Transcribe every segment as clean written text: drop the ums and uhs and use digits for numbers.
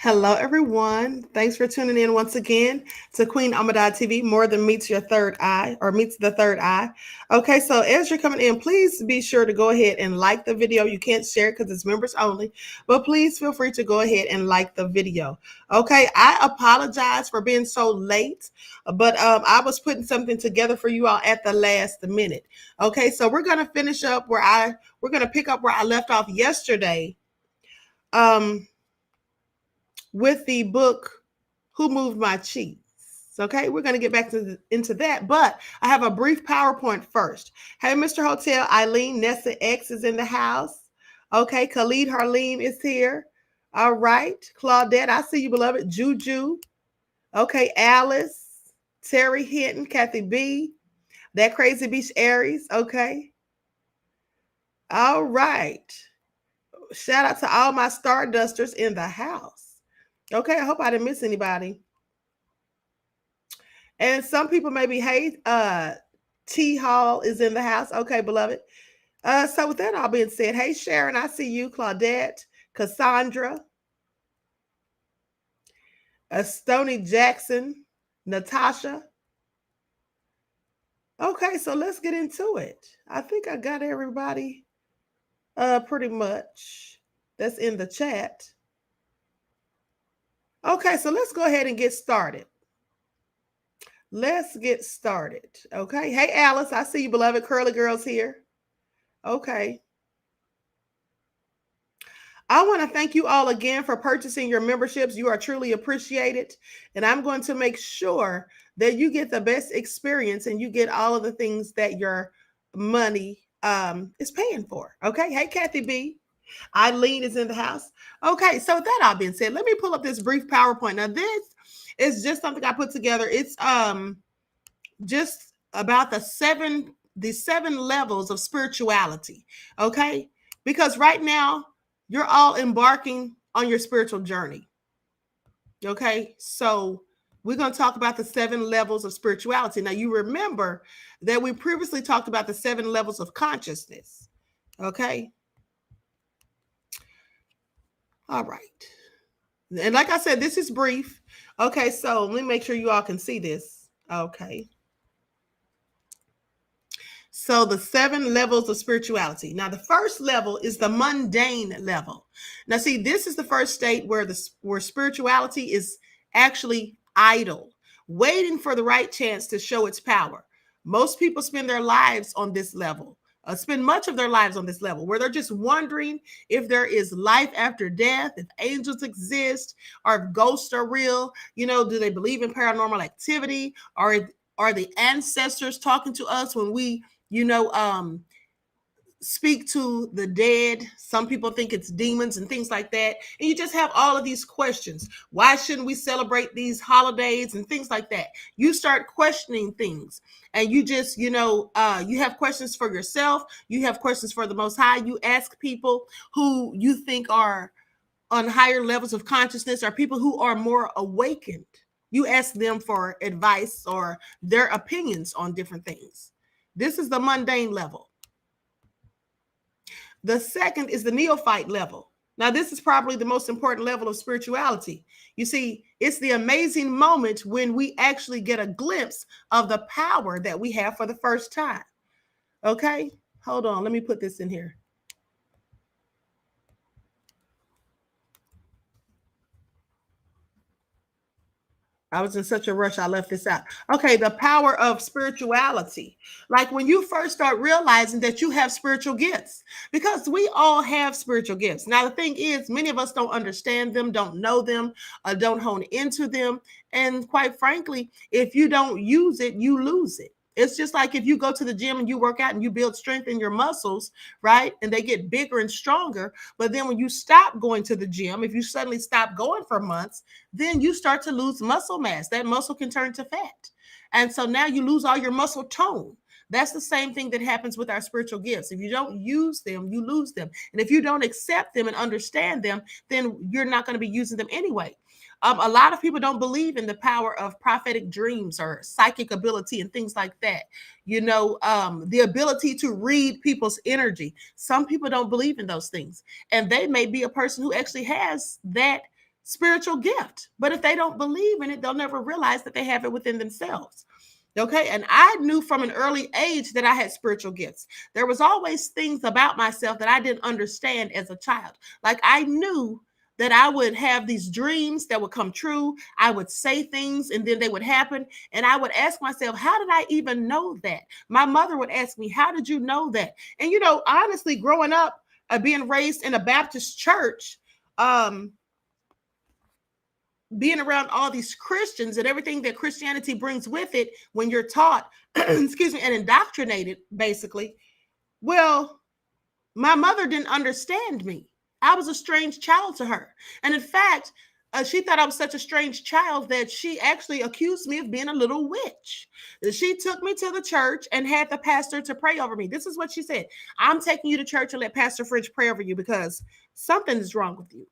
Hello, everyone. Thanks for tuning in once again to Queen Ahmadiyyah TV, more than meets your third eye or meets the third eye. Okay, so as you're coming in, please be sure to go ahead and like the video. You can't share it because it's members only, but please feel free to go ahead and like the video. Okay, I apologize for being so late, but I was putting something together for you all at the last minute. Okay, so we're going to finish up we're going to pick up where I left off yesterday. With the book, Who Moved My Cheese? Okay, we're going to get back into that, but I have a brief PowerPoint first. Hey, Mr. Hotel, Eileen, Nessa X is in the house. Okay, Khalid Harleen is here. All right, Claudette, I see you, beloved. Juju. Okay, Alice, Terry Hinton, Kathy B, That Crazy Beach Aries. Okay. All right. Shout out to all my Stardusters in the house. Okay, I hope I didn't miss anybody. And some people maybe, hey, T Hall is in the house. Okay, beloved. So with that all being said, hey, Sharon, I see you. Claudette, Cassandra, Stoney Jackson, Natasha. Okay, so let's get into it. I think I got everybody pretty much that's in the chat. Okay, so let's go ahead and get started. Let's get started. Okay. Hey, Alice, I see you, beloved. Curly Girl's here. Okay. I want to thank you all again for purchasing your memberships. You are truly appreciated. And I'm going to make sure that you get the best experience and you get all of the things that your money is paying for. Okay. Hey, Kathy B. Eileen is in the house. Okay. So with that all being said, let me pull up this brief PowerPoint. Now, this is just something I put together. It's just about the seven levels of spirituality. Okay. Because right now, you're all embarking on your spiritual journey. Okay. So we're going to talk about the 7 levels of spirituality. Now, you remember that we previously talked about the 7 levels of consciousness. Okay. All right. And like I said, this is brief. Okay. So let me make sure you all can see this. Okay. So the 7 levels of spirituality. Now, the first level is the mundane level. Now, see, this is the first state where spirituality is actually idle, waiting for the right chance to show its power. Most people spend their lives on this level, spend much of their lives on this level, where they're just wondering if there is life after death, if angels exist, or if ghosts are real. You know, do they believe in paranormal activity? Or are the ancestors talking to us when we speak to the dead? Some people think it's demons and things like that. And you just have all of these questions. Why shouldn't we celebrate these holidays and things like that? You start questioning things, and you just, you have questions for yourself. You have questions for the Most High. You ask people who you think are on higher levels of consciousness, or people who are more awakened. You ask them for advice or their opinions on different things. This is the mundane level. The second is the neophyte level. Now, this is probably the most important level of spirituality. You see, it's the amazing moment when we actually get a glimpse of the power that we have for the first time. Okay, hold on. Let me put this in here. I was in such a rush, I left this out. Okay, the power of spirituality. Like when you first start realizing that you have spiritual gifts, because we all have spiritual gifts. Now, the thing is, many of us don't understand them, don't know them, don't hone into them. And quite frankly, if you don't use it, you lose it. It's just like if you go to the gym and you work out and you build strength in your muscles, right? And they get bigger and stronger. But then when you stop going to the gym, if you suddenly stop going for months, then you start to lose muscle mass. That muscle can turn to fat. And so now you lose all your muscle tone. That's the same thing that happens with our spiritual gifts. If you don't use them, you lose them. And if you don't accept them and understand them, then you're not going to be using them anyway. A lot of people don't believe in the power of prophetic dreams or psychic ability and things like that. The ability to read people's energy. Some people don't believe in those things. And they may be a person who actually has that spiritual gift. But if they don't believe in it, they'll never realize that they have it within themselves. Okay. And I knew from an early age that I had spiritual gifts. There was always things about myself that I didn't understand as a child. Like I knew that I would have these dreams that would come true. I would say things and then they would happen. And I would ask myself, how did I even know that? My mother would ask me, how did you know that? And, honestly, growing up, being raised in a Baptist church, being around all these Christians and everything that Christianity brings with it when you're taught, excuse me, and indoctrinated, basically. Well, my mother didn't understand me. I was a strange child to her. And in fact, she thought I was such a strange child that she actually accused me of being a little witch. She took me to the church and had the pastor to pray over me. This is what she said. I'm taking you to church and let Pastor French pray over you because something is wrong with you.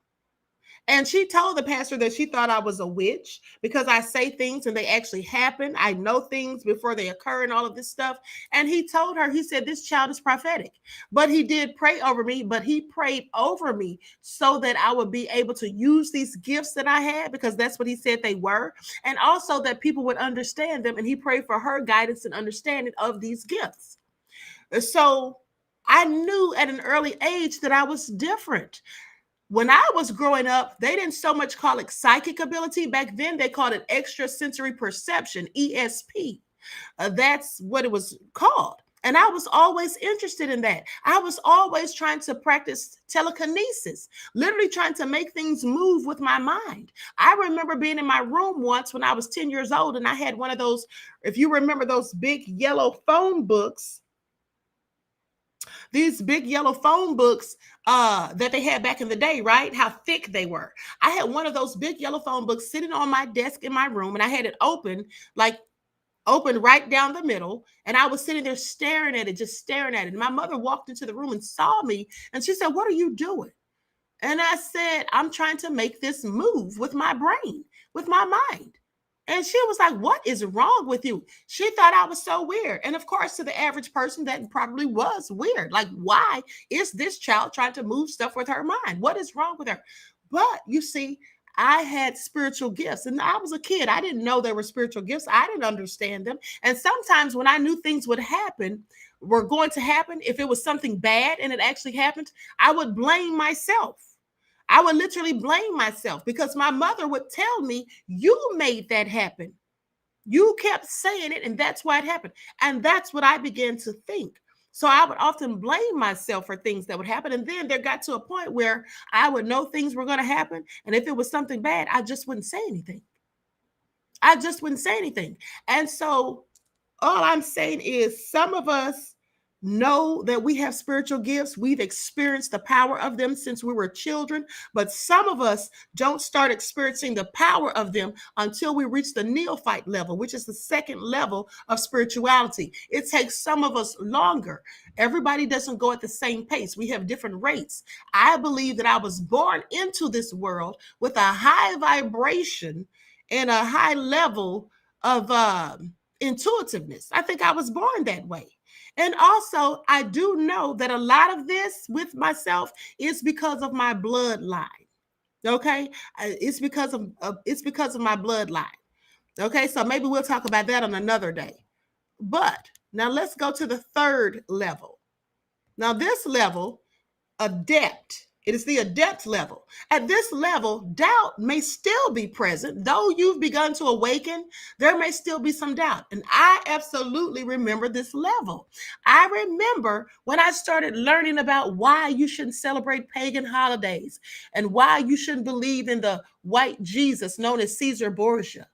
And she told the pastor that she thought I was a witch because I say things and they actually happen. I know things before they occur and all of this stuff. And he told her, he said, this child is prophetic. But he did pray over me, but he prayed over me so that I would be able to use these gifts that I had, because that's what he said they were. And also that people would understand them. And he prayed for her guidance and understanding of these gifts. So I knew at an early age that I was different. When I was growing up, they didn't so much call it psychic ability. Back then, they called it extrasensory perception, ESP. That's what it was called. And I was always interested in that. I was always trying to practice telekinesis, literally trying to make things move with my mind. I remember being in my room once when I was 10 years old, and I had one of those, if you remember those big yellow phone books, these big yellow phone books that they had back in the day, right? How thick they were. I had one of those big yellow phone books sitting on my desk in my room, and I had it open right down the middle. And I was sitting there staring at it, just staring at it. And my mother walked into the room and saw me, and she said, "What are you doing?" And I said, "I'm trying to make this move with my brain, with my mind." And she was like, "What is wrong with you?" She thought I was so weird. And of course, to the average person, that probably was weird. Like, why is this child trying to move stuff with her mind? What is wrong with her? But you see, I had spiritual gifts, and I was a kid. I didn't know there were spiritual gifts. I didn't understand them. And sometimes when I knew things were going to happen, if it was something bad and it actually happened, I would blame myself. I would literally blame myself because my mother would tell me, "You made that happen. You kept saying it, and that's why it happened." And that's what I began to think. So I would often blame myself for things that would happen. And then there got to a point where I would know things were going to happen. And if it was something bad, I just wouldn't say anything. I just wouldn't say anything. And so all I'm saying is some of us know that we have spiritual gifts. We've experienced the power of them since we were children, but some of us don't start experiencing the power of them until we reach the neophyte level, which is the second level of spirituality. It takes some of us longer. Everybody doesn't go at the same pace. We have different rates. I believe that I was born into this world with a high vibration and a high level of intuitiveness. I think I was born that way. And also, I do know that a lot of this with myself is because of my bloodline. Okay, it's because of my bloodline. Okay, so maybe we'll talk about that on another day. But now let's go to the third level. Now, this level, adept. It is the adept level. At this level, doubt may still be present. Though you've begun to awaken, there may still be some doubt. And I absolutely remember this level. I remember when I started learning about why you shouldn't celebrate pagan holidays and why you shouldn't believe in the white Jesus known as Caesar Borgia.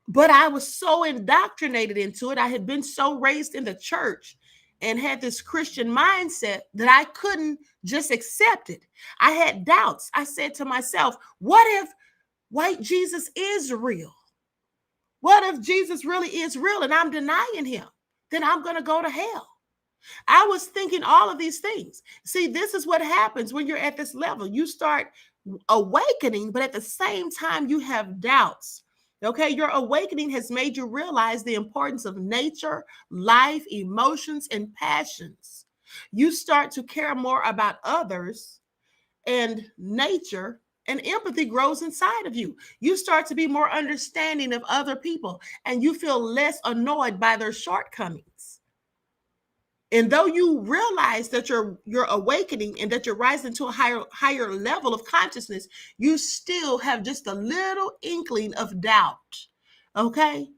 But I was so indoctrinated into it. I had been so raised in the church and had this Christian mindset that I couldn't just accept it. I had doubts. I said to myself, what if white Jesus is real? What if Jesus really is real and I'm denying him? Then I'm going to go to hell. I was thinking all of these things. See, this is what happens when you're at this level. You start awakening, but at the same time, you have doubts. Okay, your awakening has made you realize the importance of nature, life, emotions, and passions. You start to care more about others and nature, and empathy grows inside of you. You start to be more understanding of other people, and you feel less annoyed by their shortcomings. And though you realize that you're awakening and that you're rising to a higher level of consciousness, you still have just a little inkling of doubt. Okay?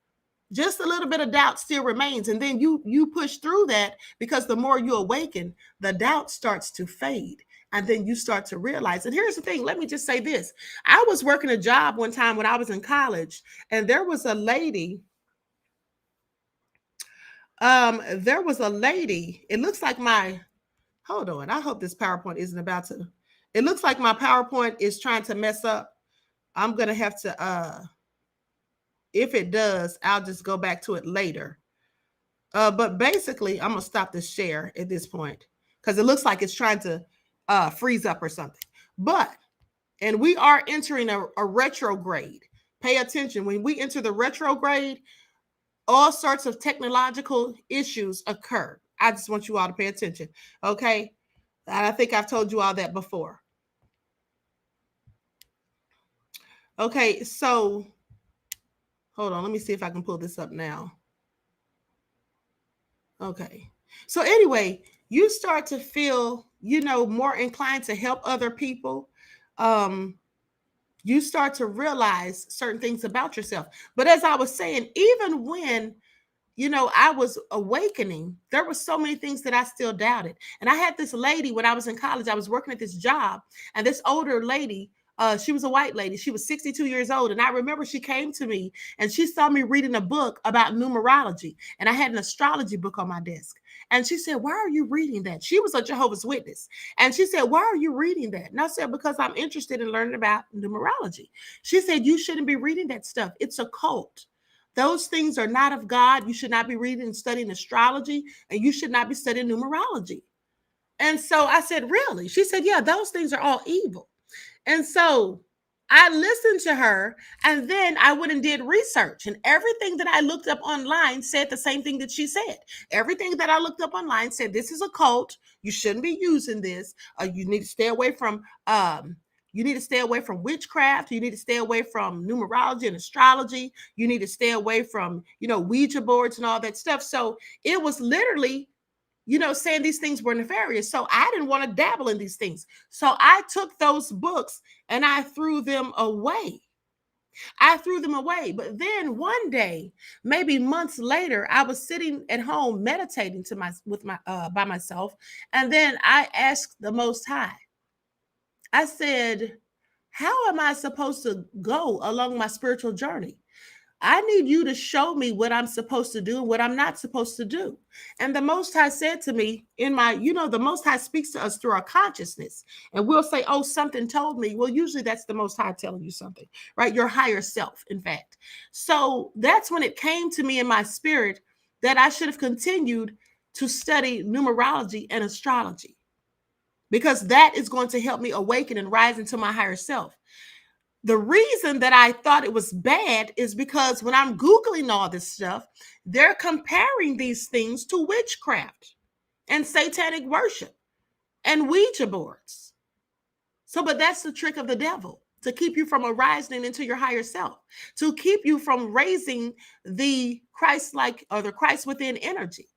Just a little bit of doubt still remains. And then you push through that, because the more you awaken, the doubt starts to fade. And then you start to realize. And here's the thing, let me just say this. I was working a job one time when I was in college, and there was a lady. It looks like hold on. I hope this PowerPoint isn't about to, it looks like my PowerPoint is trying to mess up. I'm going to have to, if it does, I'll just go back to it later. But basically, I'm going to stop the share at this point because it looks like it's trying to freeze up or something. And we are entering a retrograde. Pay attention. When we enter the retrograde, all sorts of technological issues occur. I just want you all to pay attention. Okay. And I think I've told you all that before. Okay. So hold on. Let me see if I can pull this up now. Okay. So anyway, you start to feel, more inclined to help other people. You start to realize certain things about yourself. But as I was saying, even when I was awakening, there were so many things that I still doubted. And I had this lady when I was in college, I was working at this job, and this older lady, she was a white lady. She was 62 years old. And I remember she came to me and she saw me reading a book about numerology. And I had an astrology book on my desk. And she said, why are you reading that? She was a Jehovah's Witness. And she said, why are you reading that? And I said, because I'm interested in learning about numerology. She said, you shouldn't be reading that stuff. It's a cult. Those things are not of God. You should not be reading and studying astrology, and you should not be studying numerology. And so I said, really? She said, yeah, those things are all evil. And so I listened to her, and then I went and did research, and everything that I looked up online said the same thing that she said. Everything that I looked up online said, this is a cult. You shouldn't be using this. You need to stay away from witchcraft. You need to stay away from numerology and astrology. You need to stay away from, Ouija boards and all that stuff. So it was literally, saying these things were nefarious. So I didn't want to dabble in these things. So I took those books and I threw them away. But then one day, maybe months later, I was sitting at home meditating by myself. And then I asked the Most High, I said, how am I supposed to go along my spiritual journey? I need you to show me what I'm supposed to do and what I'm not supposed to do. And the Most High said to me the Most High speaks to us through our consciousness. And we'll say, oh, something told me. Well, usually that's the Most High telling you something, right? Your higher self, in fact. So that's when it came to me in my spirit that I should have continued to study numerology and astrology, because that is going to help me awaken and rise into my higher self. The reason that I thought it was bad is because when I'm Googling all this stuff, they're comparing these things to witchcraft and satanic worship and Ouija boards. But that's the trick of the devil, to keep you from arising into your higher self, to keep you from raising the Christ-like or the Christ within energy.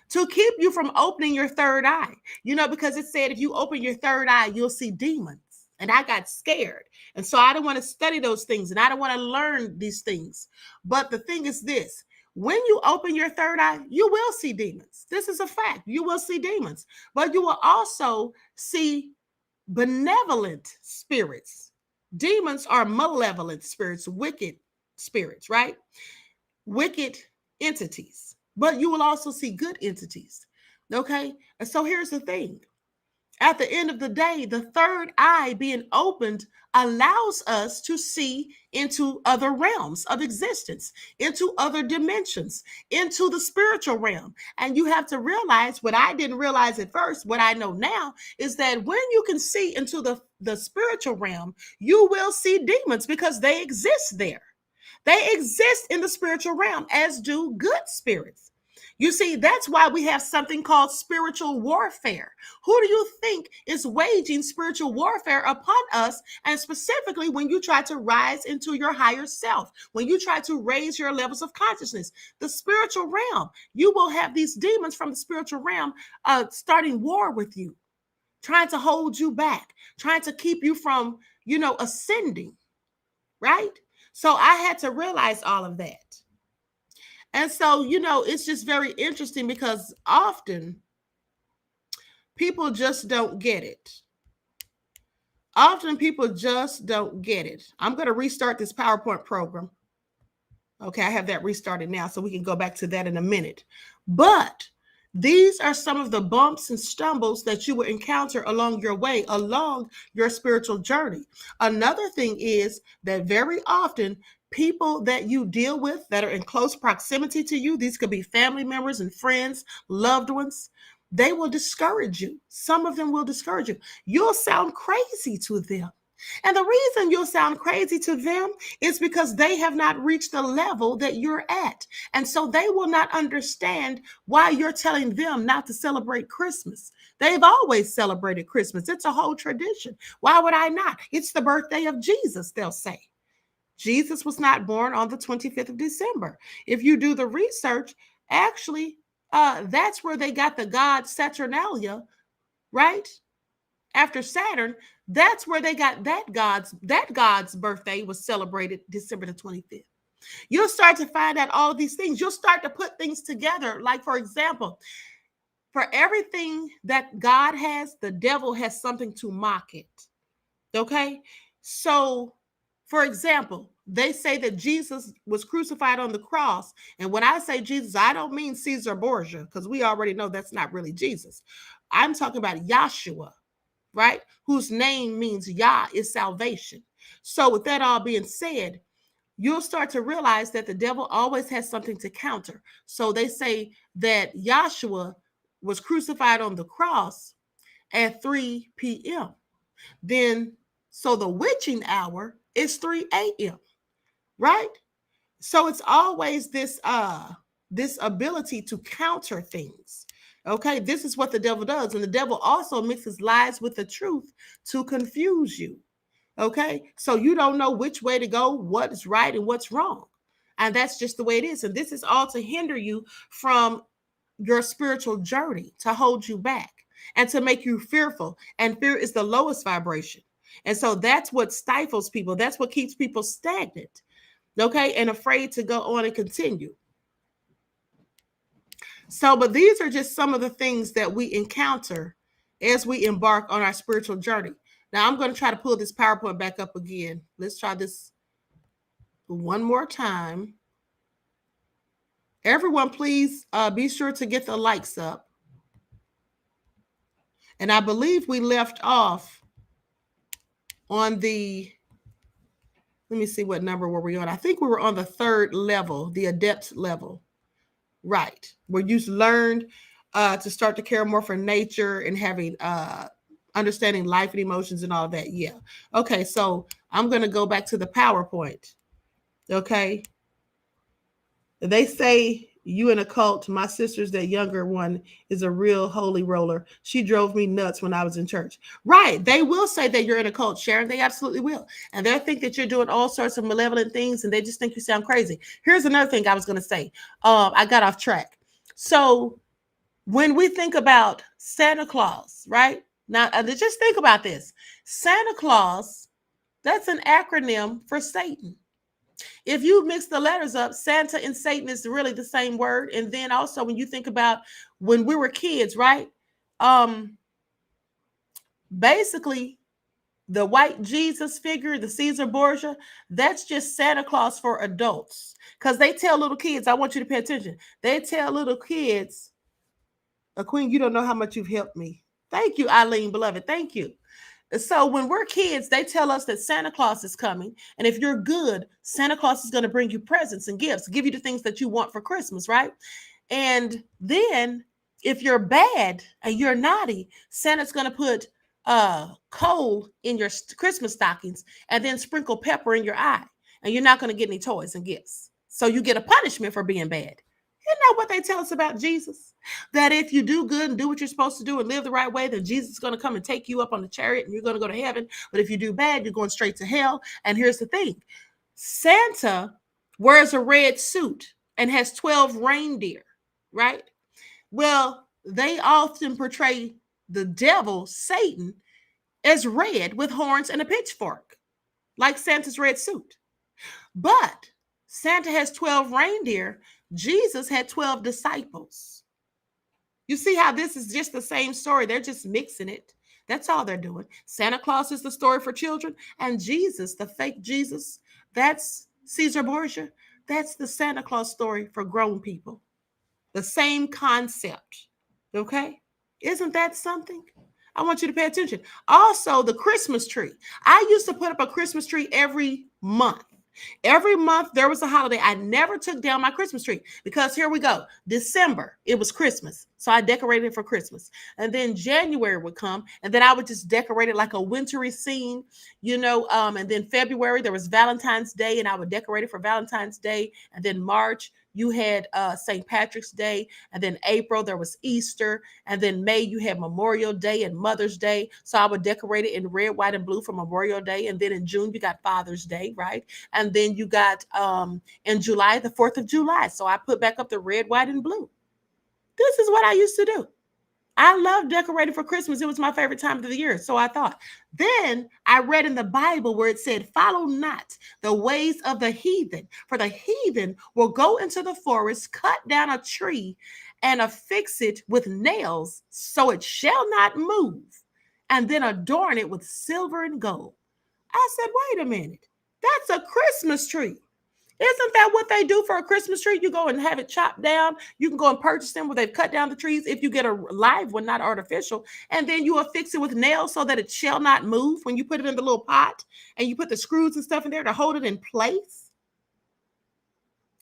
to keep you from opening your third eye. Because it said if you open your third eye, you'll see demons. And I got scared. And so I didn't want to study those things and I don't want to learn these things. But the thing is this, when you open your third eye, you will see demons. This is a fact. You will see demons, but you will also see benevolent spirits. Demons are malevolent spirits, wicked spirits, right? Wicked entities, but you will also see good entities. Okay. And so here's the thing. At the end of the day, the third eye being opened allows us to see into other realms of existence, into other dimensions, into the spiritual realm. And you have to realize what I didn't realize at first, what I know now is that when you can see into the spiritual realm, you will see demons because they exist there. They exist in the spiritual realm, as do good spirits. You see, that's why we have something called spiritual warfare. Who do you think is waging spiritual warfare upon us? And specifically, when you try to rise into your higher self, when you try to raise your levels of consciousness, the spiritual realm, you will have these demons from the spiritual realm starting war with you, trying to hold you back, trying to keep you from, ascending, right? So I had to realize all of that. And so, it's just very interesting because often people just don't get it. Often people just don't get it. I'm going to restart this PowerPoint program. Okay, I have that restarted now, so we can go back to that in a minute. But these are some of the bumps and stumbles that you will encounter along your way, along your spiritual journey. Another thing is that very often people that you deal with that are in close proximity to you, these could be family members and friends, loved ones, they will discourage you. Some of them will discourage you. You'll sound crazy to them. And the reason you'll sound crazy to them is because they have not reached the level that you're at. And so they will not understand why you're telling them not to celebrate Christmas. They've always celebrated Christmas. It's a whole tradition. Why would I not? It's the birthday of Jesus, they'll say. Jesus was not born on the 25th of December. If you do the research, actually, that's where they got the god Saturnalia, right? After Saturn, that's where they got that god's birthday was celebrated December the 25th. You'll start to find out all of these things. You'll start to put things together. Like, for example, for everything that God has, the devil has something to mock it. Okay? So, for example, they say that Jesus was crucified on the cross. And when I say Jesus, I don't mean Caesar Borgia, because we already know that's not really Jesus. I'm talking about Yahshua, right? Whose name means Yah is salvation. So with that all being said, you'll start to realize that the devil always has something to counter. So they say that Yahshua was crucified on the cross at 3 p.m. Then, so the witching hour is 3 a.m., right? So it's always this ability to counter things. Okay, this is what the devil does. And the devil also mixes lies with the truth to confuse you. Okay, so you don't know which way to go, what's right and what's wrong. And that's just the way it is. And this is all to hinder you from your spiritual journey, to hold you back and to make you fearful. And fear is the lowest vibration. And so that's what stifles people. That's what keeps people stagnant. Okay, and afraid to go on and continue. So, but these are just some of the things that we encounter as we embark on our spiritual journey. Now, I'm going to try to pull this PowerPoint back up again. Let's try this one more time. Everyone, please be sure to get the likes up. And I believe we left off on the, let me see what number were we on. I think we were on the third level, the adept level. Right, where you learned to start to care more for nature and having understanding life and emotions and all of that. Yeah. Okay, so I'm going to go back to the PowerPoint. Okay. They say you in a cult. My sister's that younger one is a real holy roller. She drove me nuts when I was in church. Right. They will say that you're in a cult, Sharon. They absolutely will. And they'll think that you're doing all sorts of malevolent things and they just think you sound crazy. Here's another thing I was going to say. I got off track. So When we think about Santa Claus, right? Now, just think about this. Santa Claus, that's an acronym for Satan. If you mix the letters up, Santa and Satan is really the same word. And then also when you think about when we were kids, right? Um, basically the white Jesus figure, the Caesar Borgia, that's just Santa Claus for adults. Because they tell little kids, I want you to pay attention. They tell little kids, Queen, you don't know how much you've helped me. Thank you, Eileen, beloved. Thank you. So when we're kids, they tell us that Santa Claus is coming. And if you're good, Santa Claus is going to bring you presents and gifts, give you the things that you want for Christmas, right? And then if you're bad and you're naughty, Santa's going to put coal in your Christmas stockings and then sprinkle pepper in your eye. And you're not going to get any toys and gifts. So you get a punishment for being bad. You know what they tell us about Jesus? That if you do good and do what you're supposed to do and live the right way, then Jesus is going to come and take you up on the chariot and you're going to go to heaven. But if you do bad, you're going straight to hell. And here's the thing. Santa wears a red suit and has 12 reindeer, right? Well, they often portray the devil, Satan, as red with horns and a pitchfork, like Santa's red suit. But Santa has 12 reindeer. Jesus had 12 disciples. You see how this is just the same story. They're just mixing it. That's all they're doing. Santa Claus is the story for children, and Jesus, the fake Jesus, that's Caesar Borgia. That's the Santa Claus story for grown people. The same concept. Okay? Isn't that something? I want you to pay attention. Also, the Christmas tree. I used to put up a Christmas tree every month. Every month there was a holiday. I never took down my Christmas tree because here we go. December, it was Christmas. So I decorated for Christmas. And then January would come and then I would just decorate it like a wintry scene, and then February there was Valentine's Day and I would decorate it for Valentine's Day. And then March, you had St. Patrick's Day, and then April there was Easter, and then May you had Memorial Day and Mother's Day. So I would decorate it in red, white, and blue for Memorial Day, and then in June you got Father's Day, right? And then you got in July the 4th of July. So I put back up the red, white, and blue. This is what I used to do. I love decorating for Christmas. It was my favorite time of the year. So I thought. Then I read in the Bible where it said, follow not the ways of the heathen, for the heathen will go into the forest, cut down a tree, and affix it with nails so it shall not move, and then adorn it with silver and gold. I said, wait a minute. That's a Christmas tree. Isn't that what they do for a Christmas tree? You go and have it chopped down. You can go and purchase them where they've cut down the trees if you get a live one, not artificial. And then you affix it with nails so that it shall not move when you put it in the little pot and you put the screws and stuff in there to hold it in place.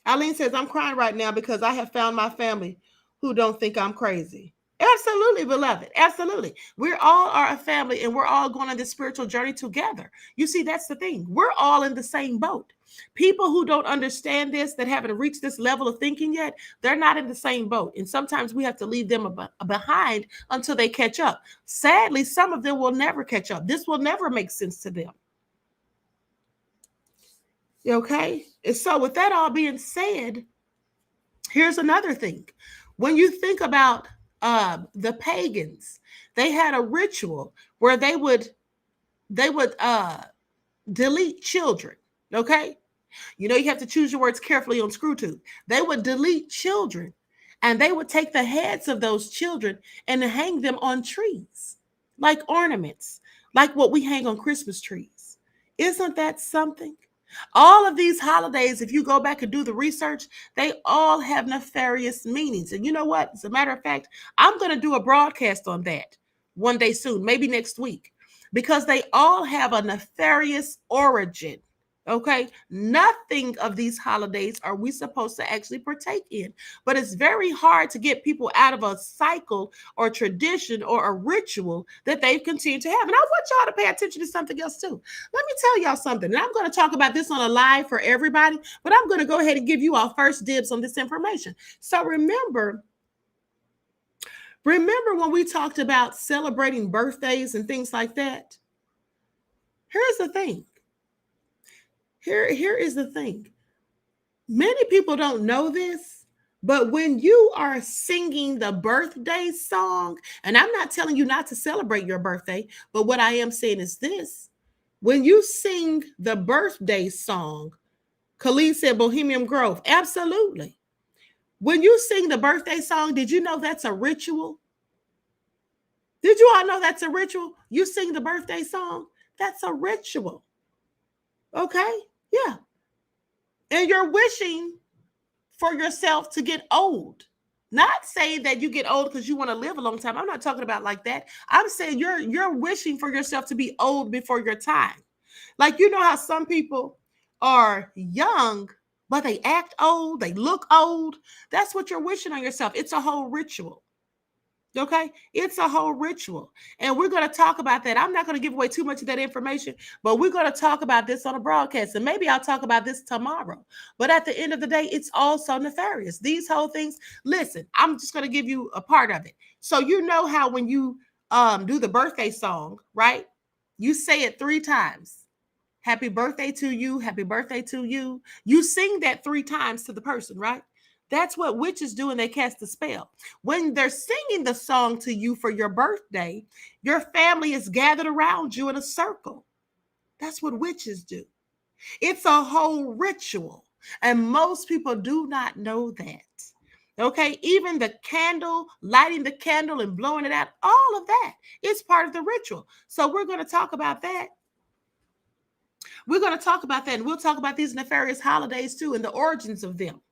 Eileen says, I'm crying right now because I have found my family who don't think I'm crazy. Absolutely, beloved. Absolutely. We all are a family and we're all going on this spiritual journey together. You see, that's the thing. We're all in the same boat. People who don't understand this, that haven't reached this level of thinking yet, they're not in the same boat. And sometimes we have to leave them behind until they catch up. Sadly, some of them will never catch up. This will never make sense to them. Okay? And so with that all being said, here's another thing. When you think about the pagans, they had a ritual where they would delete children. Okay, you have to choose your words carefully on ScrewTube. They would delete children, and they would take the heads of those children and hang them on trees like ornaments, like what we hang on Christmas trees. Isn't that something? All of these holidays, if you go back and do the research, they all have nefarious meanings. And you know what? As a matter of fact, I'm going to do a broadcast on that one day soon, maybe next week, because they all have a nefarious origin. Okay, nothing of these holidays are we supposed to actually partake in, but it's very hard to get people out of a cycle or tradition or a ritual that they've continued to have. And I want y'all to pay attention to something else too. Let me tell y'all something, and I'm going to talk about this on a live for everybody, but I'm going to go ahead and give you all first dibs on this information. So remember when we talked about celebrating birthdays and things like that? Here's the thing. Here is the thing. Many people don't know this, But when you are singing the birthday song, and I'm not telling you not to celebrate your birthday, but what I am saying is this: when you sing the birthday song, Khalid said Bohemian Grove, absolutely. When you sing the birthday song, did you know that's a ritual? Did you all know that's a ritual? You sing the birthday song, that's a ritual. Okay? Yeah. And you're wishing for yourself to get old. Not saying that you get old because you want to live a long time. I'm not talking about like that. I'm saying you're wishing for yourself to be old before your time. Like, you know how some people are young, but they act old, they look old. That's what you're wishing on yourself. It's a whole ritual. Okay, it's a whole ritual. And we're going to talk about that. I'm not going to give away too much of that information, but we're going to talk about this on a broadcast. And maybe I'll talk about this tomorrow. But at the end of the day, it's also nefarious. These whole things, listen, I'm just going to give you a part of it. So, you know how when you do the birthday song, right? You say it 3 times. Happy birthday to you. Happy birthday to you. You sing that 3 times to the person, right? That's what witches do when they cast a spell. When they're singing the song to you for your birthday, your family is gathered around you in a circle. That's what witches do. It's a whole ritual. And most people do not know that. Okay, even the candle, lighting the candle and blowing it out, all of that is part of the ritual. So we're going to talk about that. We're going to talk about that, and we'll talk about these nefarious holidays too and the origins of them.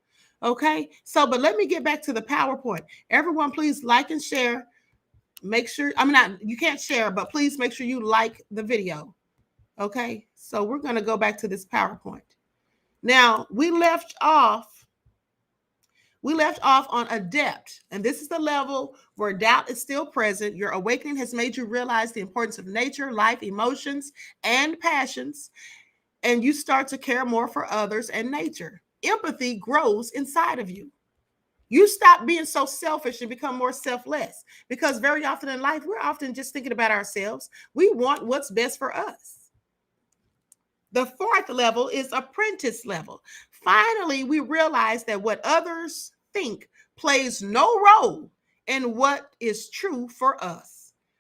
Okay, so but let me get back to the PowerPoint. Everyone, please like and share. Make sure, I'm not, you can't share, but please make sure you like the video. Okay, so we're going to go back to this PowerPoint. Now, we left off on adept, and this is the level where doubt is still present. Your awakening has made you realize the importance of nature, life, emotions, and passions, and you start to care more for others and nature. Empathy grows inside of you. You stop being so selfish and become more selfless, because very often in life, we're often just thinking about ourselves. We want what's best for us. The 4th level is apprentice level. Finally, we realize that what others think plays no role in what is true for us.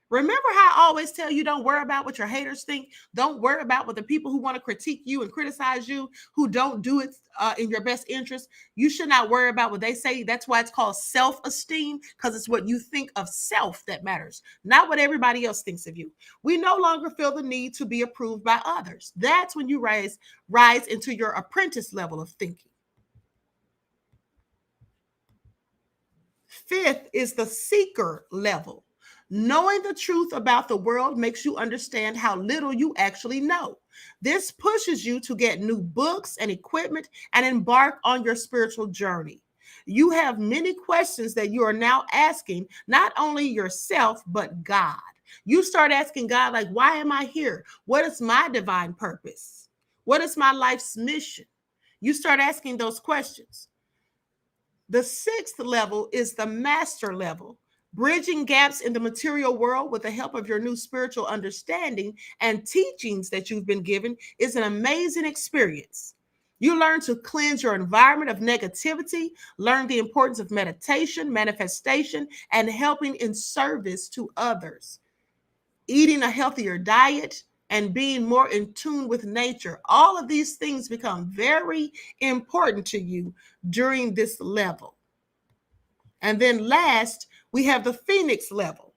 Remember how I always tell you, don't worry about what your haters think. Don't worry about what the people who want to critique you and criticize you, who don't do it in your best interest. You should not worry about what they say. That's why it's called self-esteem, because it's what you think of self that matters, not what everybody else thinks of you. We no longer feel the need to be approved by others. That's when you rise into your apprentice level of thinking. 5th is the seeker level. Knowing the truth about the world makes you understand how little you actually know. This pushes you to get new books and equipment and embark on your spiritual journey. You have many questions that you are now asking, not only yourself, but God. You start asking God, like, why am I here? What is my divine purpose? What is my life's mission? You start asking those questions. The 6th level is the master level. Bridging gaps in the material world with the help of your new spiritual understanding and teachings that you've been given is an amazing experience. You learn to cleanse your environment of negativity, learn the importance of meditation, manifestation, and helping in service to others. Eating a healthier diet and being more in tune with nature. All of these things become very important to you during this level. And then last, we have the Phoenix level.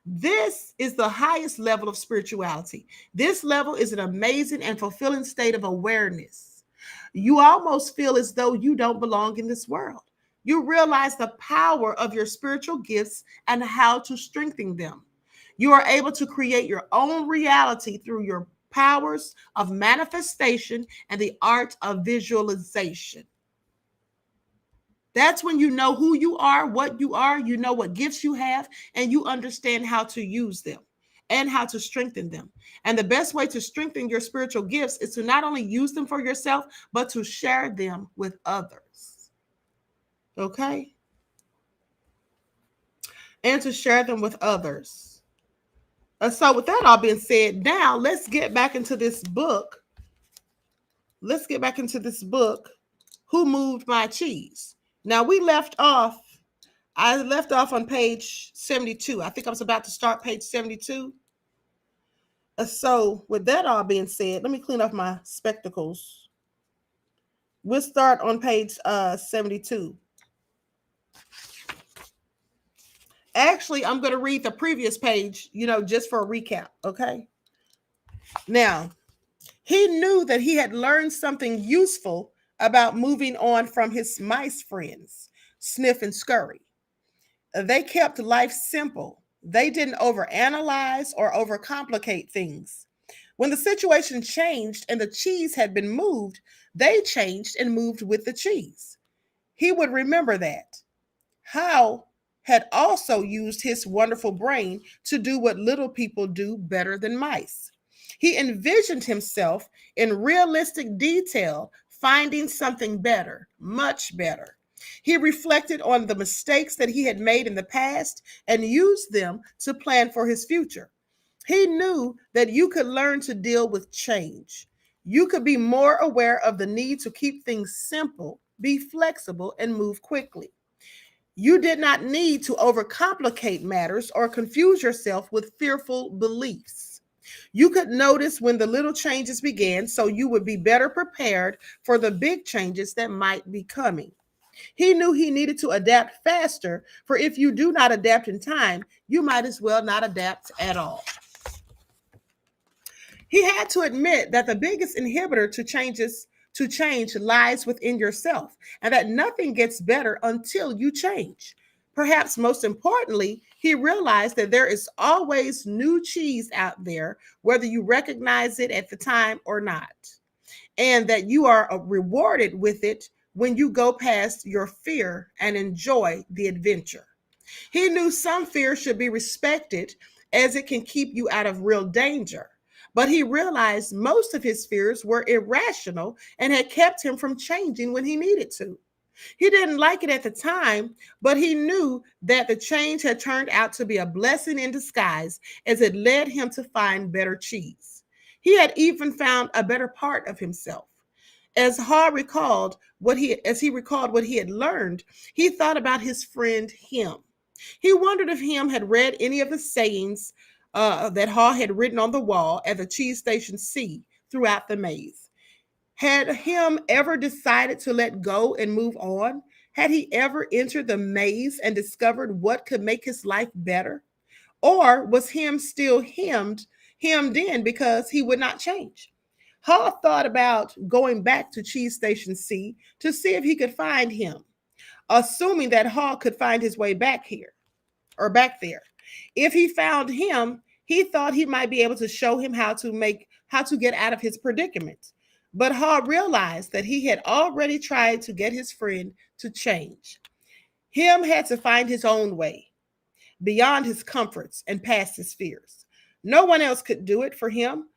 This is the highest level of spirituality. This level is an amazing and fulfilling state of awareness. You almost feel as though you don't belong in this world. You realize the power of your spiritual gifts and how to strengthen them. You are able to create your own reality through your powers of manifestation and the art of visualization. That's when you know who you are, you know what gifts you have, and you understand how to use them and how to strengthen them. And the best way to strengthen your spiritual gifts is to not only use them for yourself, but to share them with others. Okay? And to share them with others. So with that all being said, now let's get back into this book. Who Moved My Cheese? Now I left off on page 72. I think I was about to start page 72. So with that all being said, let me clean off my spectacles. We'll start on page 72. Actually, I'm going to read the previous page, just for a recap, okay? Now, he knew that he had learned something useful about moving on from his mice friends, Sniff and Scurry. They kept life simple. They didn't overanalyze or overcomplicate things. When the situation changed and the cheese had been moved, they changed and moved with the cheese. He would remember that. Hal had also used his wonderful brain to do what little people do better than mice. He envisioned himself in realistic detail finding something better, much better. He reflected on the mistakes that he had made in the past and used them to plan for his future. He knew that you could learn to deal with change. You could be more aware of the need to keep things simple, be flexible, and move quickly. You did not need to overcomplicate matters or confuse yourself with fearful beliefs. You could notice when the little changes began so you would be better prepared for the big changes that might be coming. He knew he needed to adapt faster, for if you do not adapt in time, you might as well not adapt at all. He had to admit that the biggest inhibitor to change lies within yourself, and that nothing gets better until you change. Perhaps most importantly, he realized that there is always new cheese out there, whether you recognize it at the time or not, and that you are rewarded with it when you go past your fear and enjoy the adventure. He knew some fear should be respected as it can keep you out of real danger. But he realized most of his fears were irrational and had kept him from changing when he needed to. He didn't like it at the time, but he knew that the change had turned out to be a blessing in disguise as it led him to find better cheese. He had even found a better part of himself. As he recalled what he had learned, he thought about his friend Him. He wondered if Him had read any of the sayings that Hall had written on the wall at the cheese station C throughout the maze. Had Him ever decided to let go and move on? Had he ever entered the maze and discovered what could make his life better? Or was Him still hemmed in because he would not change? Hall thought about going back to cheese station C to see if he could find Him, assuming that Hall could find his way back here or back there. If he found Him, he thought he might be able to show him how to get out of his predicament. But Hall realized that he had already tried to get his friend to change. Him had to find his own way, beyond his comforts and past his fears. No one else could do it for him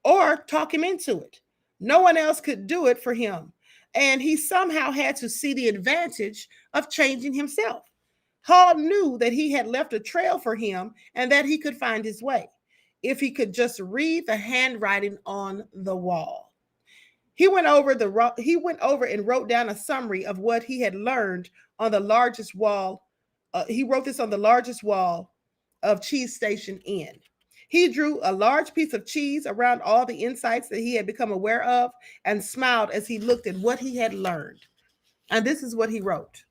or talk him into it. No one else could do it for him. And he somehow had to see the advantage of changing himself. Hall knew that he had left a trail for him and that he could find his way if he could just read the handwriting on the wall. He went over and wrote down a summary of what he had learned on the largest wall. He wrote this on the largest wall of Cheese Station Inn. He drew a large piece of cheese around all the insights that he had become aware of and smiled as he looked at what he had learned. And this is what he wrote.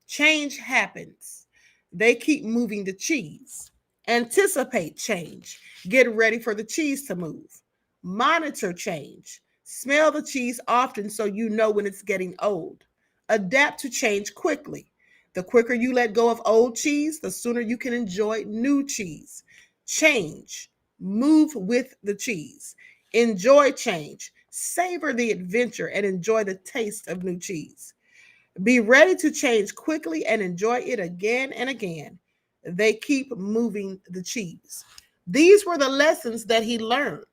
Change happens. They keep moving the cheese. Anticipate change. Get ready for the cheese to move. Monitor change. Smell the cheese often so you know when it's getting old. Adapt to change quickly. The quicker you let go of old cheese, the sooner you can enjoy new cheese. Change. Move with the cheese. Enjoy change. Savor the adventure and enjoy the taste of new cheese. Be ready to change quickly and enjoy it again and again. They keep moving the cheese. These were the lessons that he learned.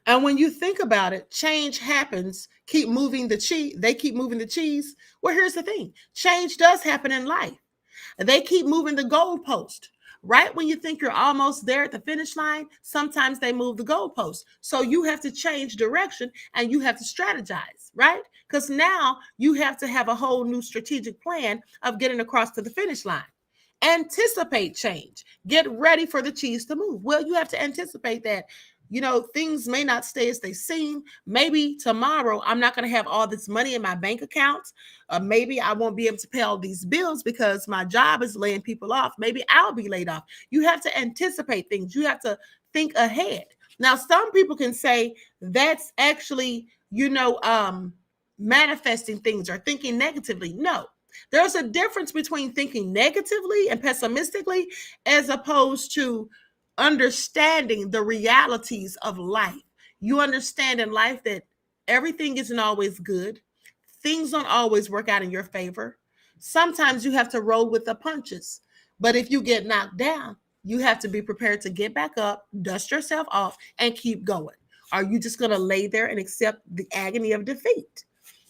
And when you think about it, change happens, keep moving the cheese. They keep moving the cheese. Well, here's the thing. Change does happen in life. They keep moving the goalpost. right when you think you're almost there at the finish line, sometimes they move the goalpost. So you have to change direction and you have to strategize, right? Because now you have to have a whole new strategic plan of getting across to the finish line. Anticipate change. Get ready for the cheese to move. Well, you have to anticipate that, things may not stay as they seem. Maybe tomorrow I'm not going to have all this money in my bank accounts. Maybe I won't be able to pay all these bills because my job is laying people off. Maybe I'll be laid off. You have to anticipate things. You have to think ahead. Now, some people can say that's actually, manifesting things or thinking negatively. No, there's a difference between thinking negatively and pessimistically as opposed to understanding the realities of life. You understand in life that everything isn't always good. Things don't always work out in your favor. Sometimes you have to roll with the punches. But if you get knocked down, you have to be prepared to get back up, dust yourself off, and keep going. Are you just going to lay there and accept the agony of defeat?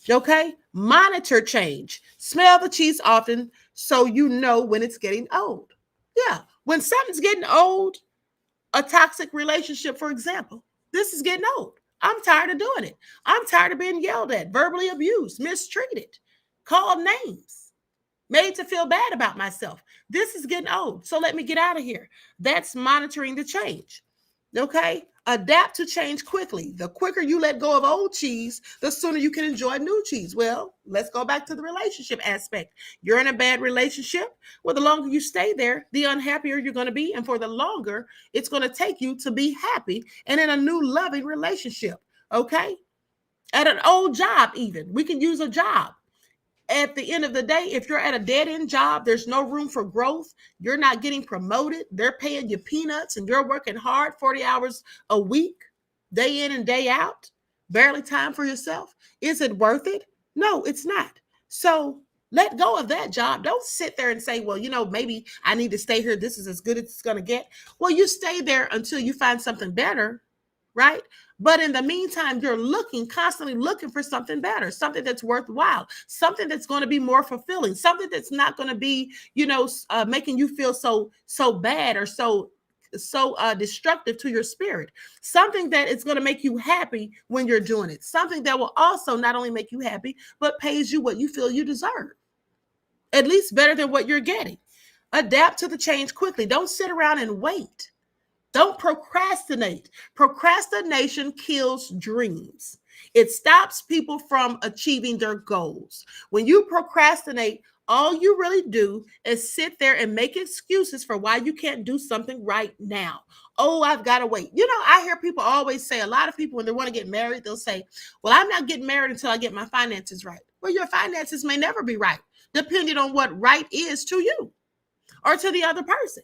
Okay? Monitor change. Smell the cheese often so you know when it's getting old. Yeah. When something's getting old, a toxic relationship, for example, this is getting old. I'm tired of doing it. I'm tired of being yelled at, verbally abused, mistreated, called names, made to feel bad about myself. This is getting old. So let me get out of here. That's monitoring the change. Okay? Adapt to change quickly. The quicker you let go of old cheese, the sooner you can enjoy new cheese. Well, let's go back to the relationship aspect. You're in a bad relationship. Well, the longer you stay there, the unhappier you're going to be. And for the longer it's going to take you to be happy and in a new loving relationship. Okay? At an old job, even. We can use a job. At the end of the day, if you're at a dead end job, there's no room for growth. You're not getting promoted. They're paying you peanuts and you're working hard 40 hours a week, day in and day out, barely time for yourself. Is it worth it? No, it's not. So let go of that job. Don't sit there and say, well, maybe I need to stay here. This is as good as it's going to get. Well, you stay there until you find something better, right? But in the meantime, you're constantly looking for something better, something that's worthwhile, something that's going to be more fulfilling, something that's not going to be, making you feel so bad or so destructive to your spirit, something that is going to make you happy when you're doing it, something that will also not only make you happy, but pays you what you feel you deserve, at least better than what you're getting. Adapt to the change quickly. Don't sit around and wait. Don't procrastinate. Procrastination kills dreams. It stops people from achieving their goals. When you procrastinate, all you really do is sit there and make excuses for why you can't do something right now. Oh, I've got to wait. I hear people always say, a lot of people, when they want to get married, they'll say, well, I'm not getting married until I get my finances right. Well, your finances may never be right, depending on what right is to you or to the other person.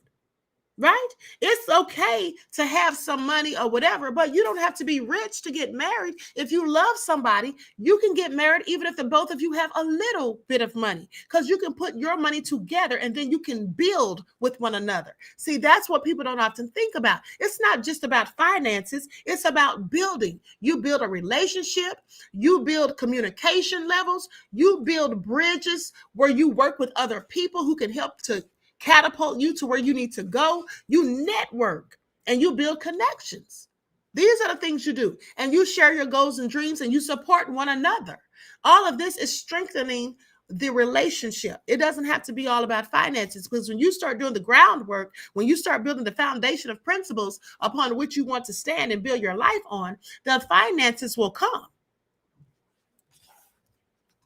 Right? It's okay to have some money or whatever, but you don't have to be rich to get married. If you love somebody, you can get married even if the both of you have a little bit of money, because you can put your money together and then you can build with one another. See, that's what people don't often think about. It's not just about finances. It's about building. You build a relationship. You build communication levels. You build bridges where you work with other people who can help to catapult you to where you need to go. You network and you build connections. These are the things you do. And you share your goals and dreams and you support one another. All of this is strengthening the relationship. It doesn't have to be all about finances, because when you start doing the groundwork, when you start building the foundation of principles upon which you want to stand and build your life on, the finances will come.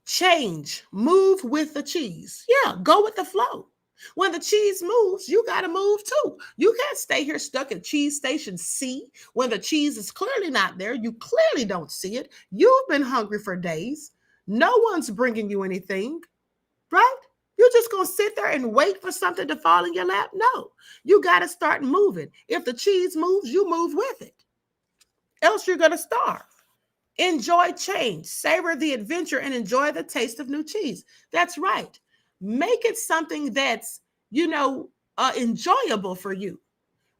Change, move with the cheese. Yeah, go with the flow. When the cheese moves, you got to move too. You can't stay here stuck at cheese station C when the cheese is clearly not there. You clearly don't see it. You've been hungry for days. No one's bringing you anything, right? You're just going to sit there and wait for something to fall in your lap? No, you got to start moving. If the cheese moves, you move with it. Else you're going to starve. Enjoy change, savor the adventure, and enjoy the taste of new cheese. That's right. Make it something that's, enjoyable for you.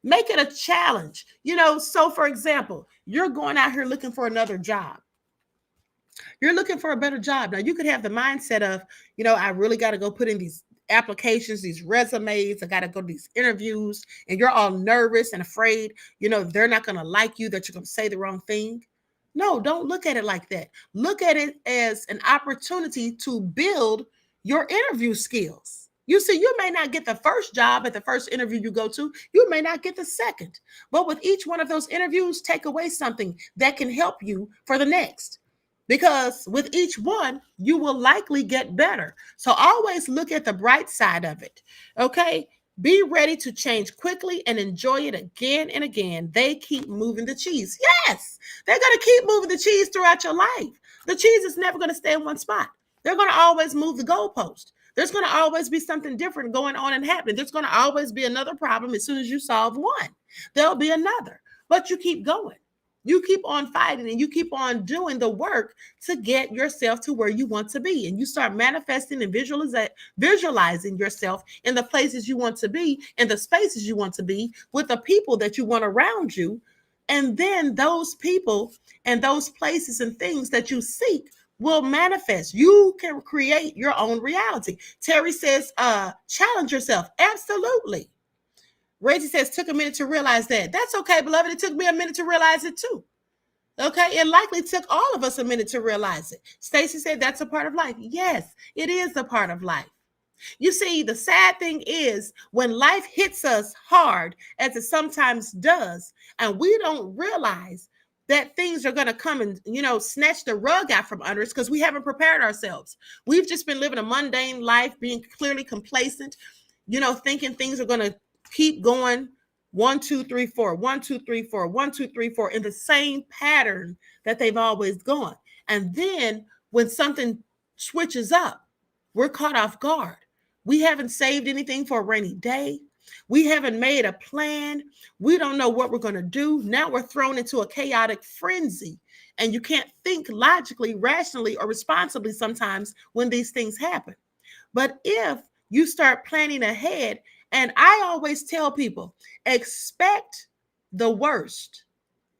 Make it a challenge. So for example, you're going out here looking for another job. You're looking for a better job. Now you could have the mindset of, I really got to go put in these applications, these resumes. I got to go to these interviews, and you're all nervous and afraid, they're not going to like you, that you're going to say the wrong thing. No, don't look at it like that. Look at it as an opportunity to build your interview skills. You see, you may not get the first job at the first interview you go to. You may not get the second. But with each one of those interviews, take away something that can help you for the next. Because with each one, you will likely get better. So always look at the bright side of it. Okay? Be ready to change quickly and enjoy it again and again. They keep moving the cheese. Yes, they're going to keep moving the cheese throughout your life. The cheese is never going to stay in one spot. They're going to always move the goalpost. There's going to always be something different going on and happening. There's going to always be another problem as soon as you solve one. There'll be another, but you keep going. You keep on fighting and you keep on doing the work to get yourself to where you want to be. And you start manifesting and visualizing yourself in the places you want to be, in the spaces you want to be, with the people that you want around you. And then those people and those places and things that you seek will manifest. You can create your own reality. Terry says, challenge yourself. Absolutely. Reggie says, took a minute to realize that. That's okay, beloved. It took me a minute to realize it too. Okay, it likely took all of us a minute to realize it. Stacy said, that's a part of life. Yes, it is a part of life. You see, the sad thing is when life hits us hard, as it sometimes does, and we don't realize that things are going to come and, snatch the rug out from under us because we haven't prepared ourselves. We've just been living a mundane life, being clearly complacent, thinking things are going to keep going 1, 2, 3, 4, 1, 2, 3, 4, 1, 2, 3, 4 in the same pattern that they've always gone. And then when something switches up, we're caught off guard. We haven't saved anything for a rainy day. We haven't made a plan. We don't know what we're going to do. Now we're thrown into a chaotic frenzy. And you can't think logically, rationally, or responsibly sometimes when these things happen. But if you start planning ahead, and I always tell people, expect the worst,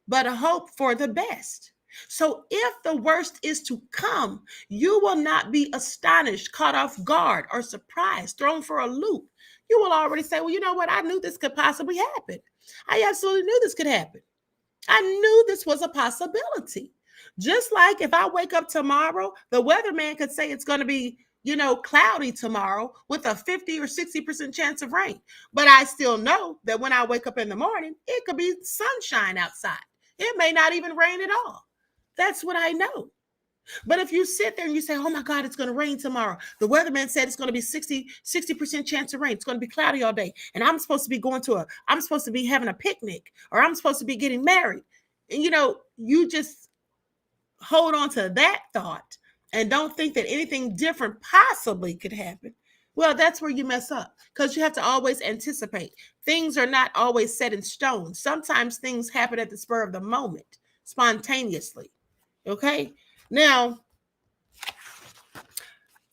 but hope for the best. So if the worst is to come, you will not be astonished, caught off guard, or surprised, thrown for a loop. You will already say, well, you know what? I knew this could possibly happen. I absolutely knew this could happen. I knew this was a possibility. Just like if I wake up tomorrow, the weatherman could say it's going to be cloudy tomorrow with a 50 or 60% chance of rain. But I still know that when I wake up in the morning, it could be sunshine outside. It may not even rain at all. That's what I know. But if you sit there and you say, oh my God, it's going to rain tomorrow. The weatherman said it's going to be 60% chance of rain. It's going to be cloudy all day. And I'm supposed to be having a picnic, or I'm supposed to be getting married. And you just hold on to that thought and don't think that anything different possibly could happen. Well, that's where you mess up, because you have to always anticipate. Things are not always set in stone. Sometimes things happen at the spur of the moment, spontaneously. Okay? Now,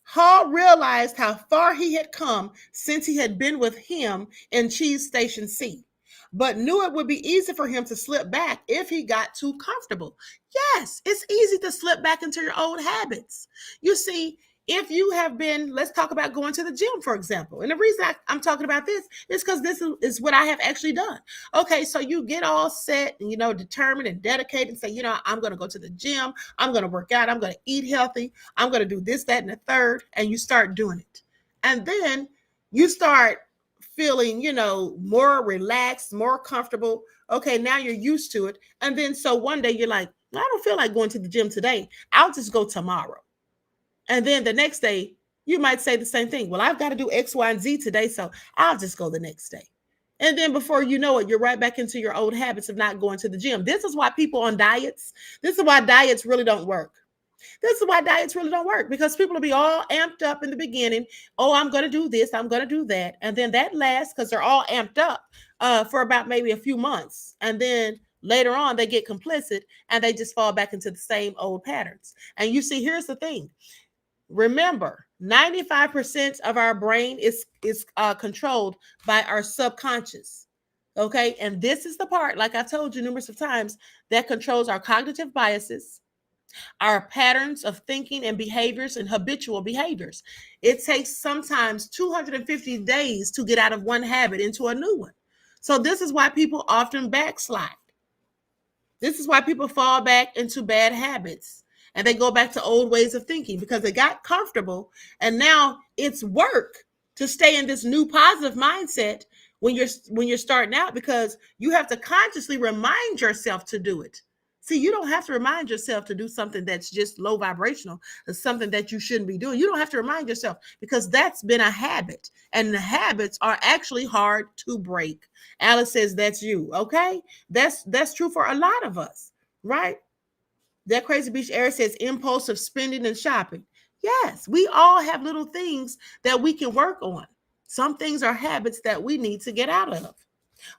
Hall realized how far he had come since he had been with him in Cheese Station C, but knew it would be easy for him to slip back if he got too comfortable. Yes, it's easy to slip back into your old habits. You see, if you have been, let's talk about going to the gym, for example. And the reason I'm talking about this is because this is what I have actually done. Okay, so you get all set and, determined and dedicated and say, I'm going to go to the gym. I'm going to work out. I'm going to eat healthy. I'm going to do this, that, and the third. And you start doing it. And then you start feeling, more relaxed, more comfortable. Okay, now you're used to it. And then so one day you're like, I don't feel like going to the gym today. I'll just go tomorrow. And then the next day, you might say the same thing. Well, I've got to do X, Y, and Z today, so I'll just go the next day. And then before you know it, you're right back into your old habits of not going to the gym. This is why people on diets, this is why diets really don't work. This is why diets really don't work, because people will be all amped up in the beginning. Oh, I'm going to do this. I'm going to do that. And then that lasts because they're all amped up for about maybe a few months. And then later on, they get complicit and they just fall back into the same old patterns. And you see, here's the thing. Remember, 95% of our brain is controlled by our subconscious. Okay. And this is the part, like I've told you numerous of times, that controls our cognitive biases, our patterns of thinking and behaviors and habitual behaviors. It takes sometimes 250 days to get out of one habit into a new one. So this is why people often backslide. This is why people fall back into bad habits and they go back to old ways of thinking because they got comfortable and now it's work to stay in this new positive mindset when you're starting out because you have to consciously remind yourself to do it. See, you don't have to remind yourself to do something that's just low vibrational or something that you shouldn't be doing. You don't have to remind yourself because that's been a habit and the habits are actually hard to break. Alice says that's you. Okay. That's true for a lot of us, right? That Crazy Beach area says impulsive spending and shopping. Yes, we all have little things that we can work on. Some things are habits that we need to get out of.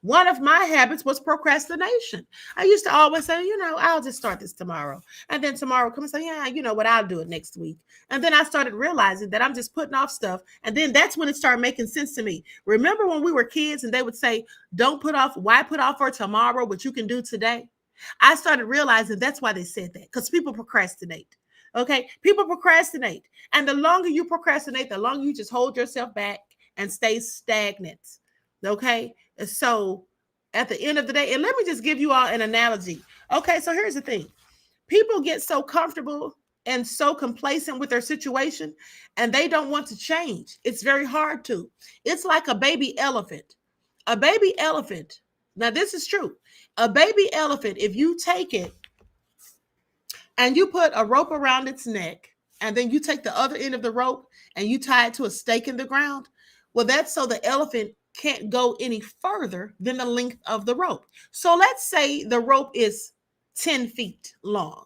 One of my habits was procrastination. I used to always say, I'll just start this tomorrow. And then tomorrow come and say, yeah, you know what, I'll do it next week. And then I started realizing that I'm just putting off stuff. And then that's when it started making sense to me. Remember when we were kids and they would say, don't put off, why put off for tomorrow what you can do today? I started realizing that's why they said that, because people procrastinate. Okay, people procrastinate. And the longer you procrastinate, the longer you just hold yourself back and stay stagnant. Okay, so at the end of the day, and let me just give you all an analogy. Okay, so here's the thing. People get so comfortable and so complacent with their situation and they don't want to change. It's very hard to. It's like a baby elephant. A baby elephant. Now, this is true. A baby elephant, if you take it and you put a rope around its neck, and then you take the other end of the rope and you tie it to a stake in the ground, well, that's so the elephant can't go any further than the length of the rope. So let's say the rope is 10 feet long.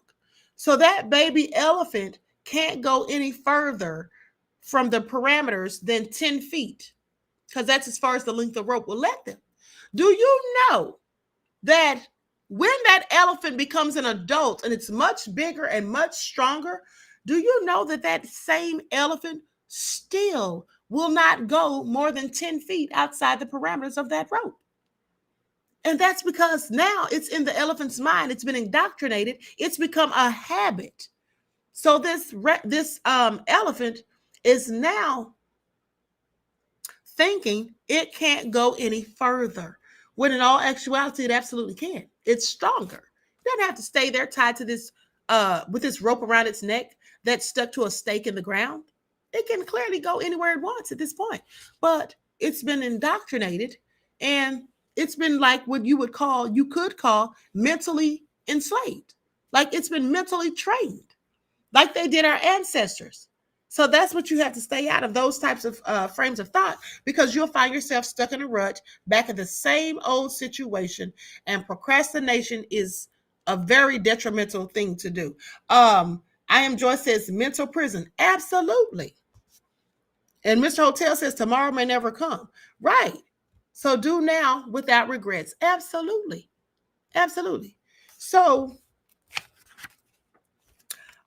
So that baby elephant can't go any further from the parameters than 10 feet because that's as far as the length of rope will let them. Do you know that when that elephant becomes an adult and it's much bigger and much stronger, do you know that that same elephant still will not go more than 10 feet outside the parameters of that rope? And that's because now it's in the elephant's mind. It's been indoctrinated. It's become a habit. So this elephant is now thinking it can't go any further, when in all actuality, it absolutely can. It's stronger. It doesn't have to stay there tied to this with this rope around its neck that's stuck to a stake in the ground. It can clearly go anywhere it wants at this point, but it's been indoctrinated and it's been like what you could call mentally enslaved. Like it's been mentally trained, like they did our ancestors. So that's what you have to stay out of, those types of frames of thought, because you'll find yourself stuck in a rut back in the same old situation. And procrastination is a very detrimental thing to do. I Am Joy says mental prison. Absolutely. And Mr. Hotel says tomorrow may never come. Right. So do now without regrets. Absolutely. Absolutely. So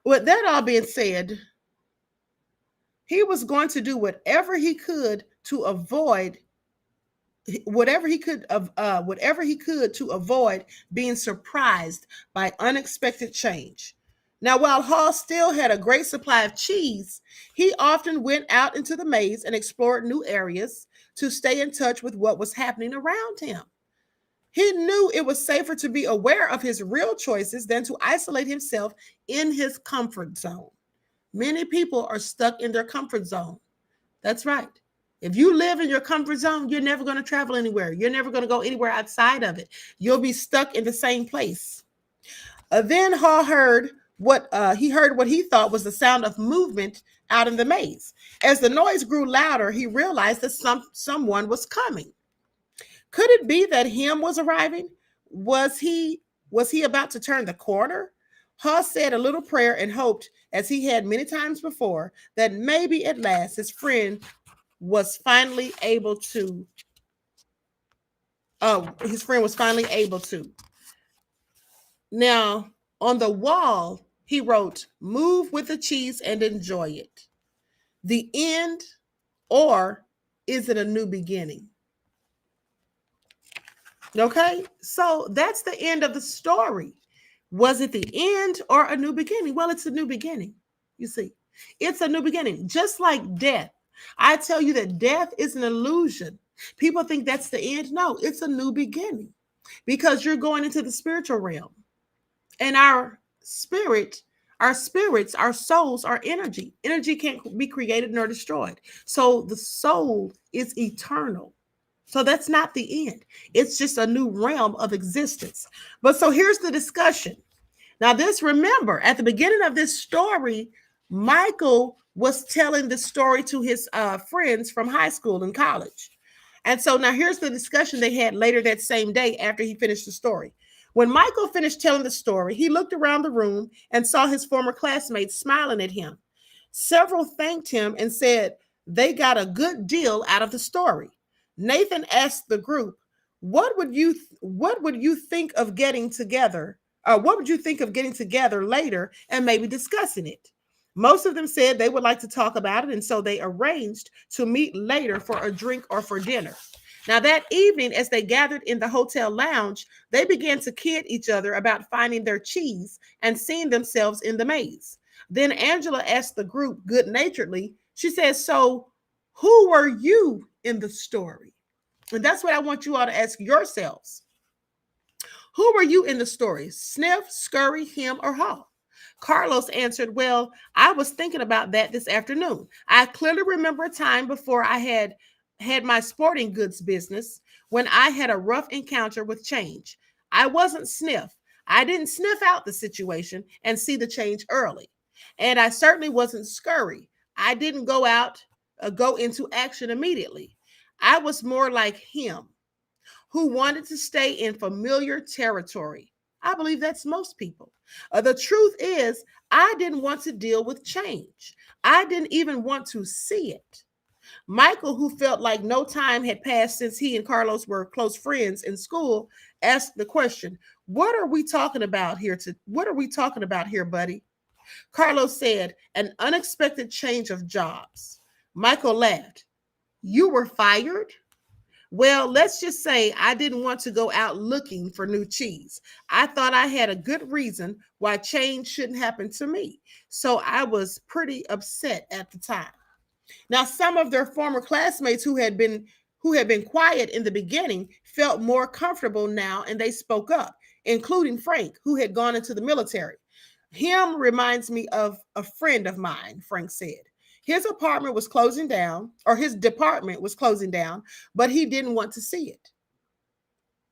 with that all being said, he was going to do whatever he could to avoid to avoid being surprised by unexpected change. Now, while Hall still had a great supply of cheese, he often went out into the maze and explored new areas to stay in touch with what was happening around him. He knew it was safer to be aware of his real choices than to isolate himself in his comfort zone. Many people are stuck in their comfort zone. That's right. If you live in your comfort zone, you're never going to travel anywhere. You're never going to go anywhere outside of it. You'll be stuck in the same place. Then Hall heard what he thought was the sound of movement out in the maze. As the noise grew louder, he realized that someone was coming. Could it be that him was arriving? Was he about to turn the corner? Hall said a little prayer and hoped, as he had many times before, that maybe at last his friend was finally able to. Now, on the wall, he wrote, "Move with the cheese and enjoy it. The end, or is it a new beginning?" Okay, so that's the end of the story. Was it the end or a new beginning? Well, it's a new beginning. You see, it's a new beginning, just like death. I tell you that death is an illusion. People think that's the end. No, it's a new beginning because you're going into the spiritual realm. And our spirits, our souls are energy. Energy can't be created nor destroyed. So the soul is eternal. So that's not the end. It's just a new realm of existence. But so here's the discussion. Now, this, remember, at the beginning of this story, Michael was telling the story to his friends from high school and college. And so now here's the discussion they had later that same day after he finished the story. When Michael finished telling the story, he looked around the room and saw his former classmates smiling at him. Several thanked him and said they got a good deal out of the story. Nathan asked the group, what would you think of getting together? What would you think of getting together later and maybe discussing it? Most of them said they would like to talk about it, and so they arranged to meet later for a drink or for dinner. Now, that evening, as they gathered in the hotel lounge, they began to kid each other about finding their cheese and seeing themselves in the maze. Then Angela asked the group good naturedly, she says, so who were you in the story? And that's what I want you all to ask yourselves. Who were you in the story? Sniff, Scurry, him, or Hall? Carlos answered, well, I was thinking about that this afternoon. I clearly remember a time before I had my sporting goods business when I had a rough encounter with change. I wasn't Sniff. I didn't sniff out the situation and see the change early. And I certainly wasn't Scurry. I didn't go into action immediately. I was more like him, who wanted to stay in familiar territory. I believe that's most people. The truth is, I didn't want to deal with change. I didn't even want to see it. Michael, who felt like no time had passed since he and Carlos were close friends in school, asked the question, what are we talking about here, buddy? Carlos said, an unexpected change of jobs. Michael laughed. You were fired? Well, let's just say I didn't want to go out looking for new cheese. I thought I had a good reason why change shouldn't happen to me. So I was pretty upset at the time. Now, some of their former classmates who had been quiet in the beginning felt more comfortable now, and they spoke up, including Frank, who had gone into the military. Him reminds me of a friend of mine, Frank said. His department was closing down, but he didn't want to see it.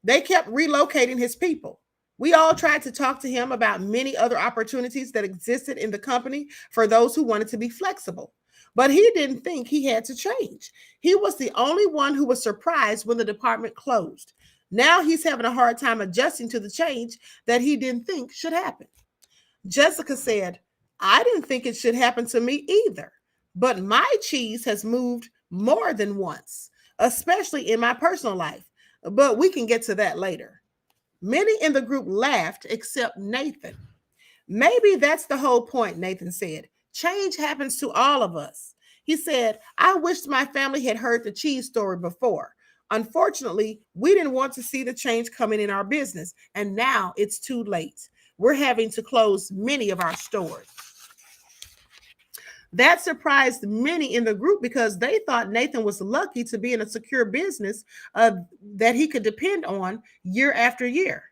They kept relocating his people. We all tried to talk to him about many other opportunities that existed in the company for those who wanted to be flexible. But he didn't think he had to change. He was the only one who was surprised when the department closed. Now he's having a hard time adjusting to the change that he didn't think should happen. Jessica said, I didn't think it should happen to me either, but my cheese has moved more than once, especially in my personal life. But we can get to that later. Many in the group laughed except Nathan. Maybe that's the whole point, Nathan said. Change happens to all of us. He said, I wished my family had heard the cheese story before. Unfortunately, we didn't want to see the change coming in our business, and now it's too late. We're having to close many of our stores. That surprised many in the group because they thought Nathan was lucky to be in a secure business that he could depend on year after year.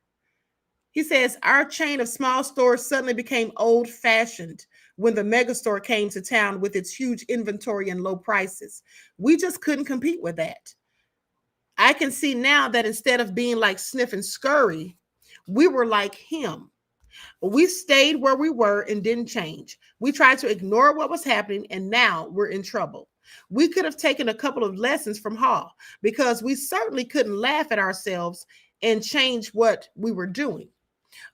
He says, our chain of small stores suddenly became old-fashioned when the megastore came to town with its huge inventory and low prices. We just couldn't compete with that. I can see now that instead of being like Sniff and Scurry, we were like him. We stayed where we were and didn't change. We tried to ignore what was happening, and now we're in trouble. We could have taken a couple of lessons from Hall because we certainly couldn't laugh at ourselves and change what we were doing.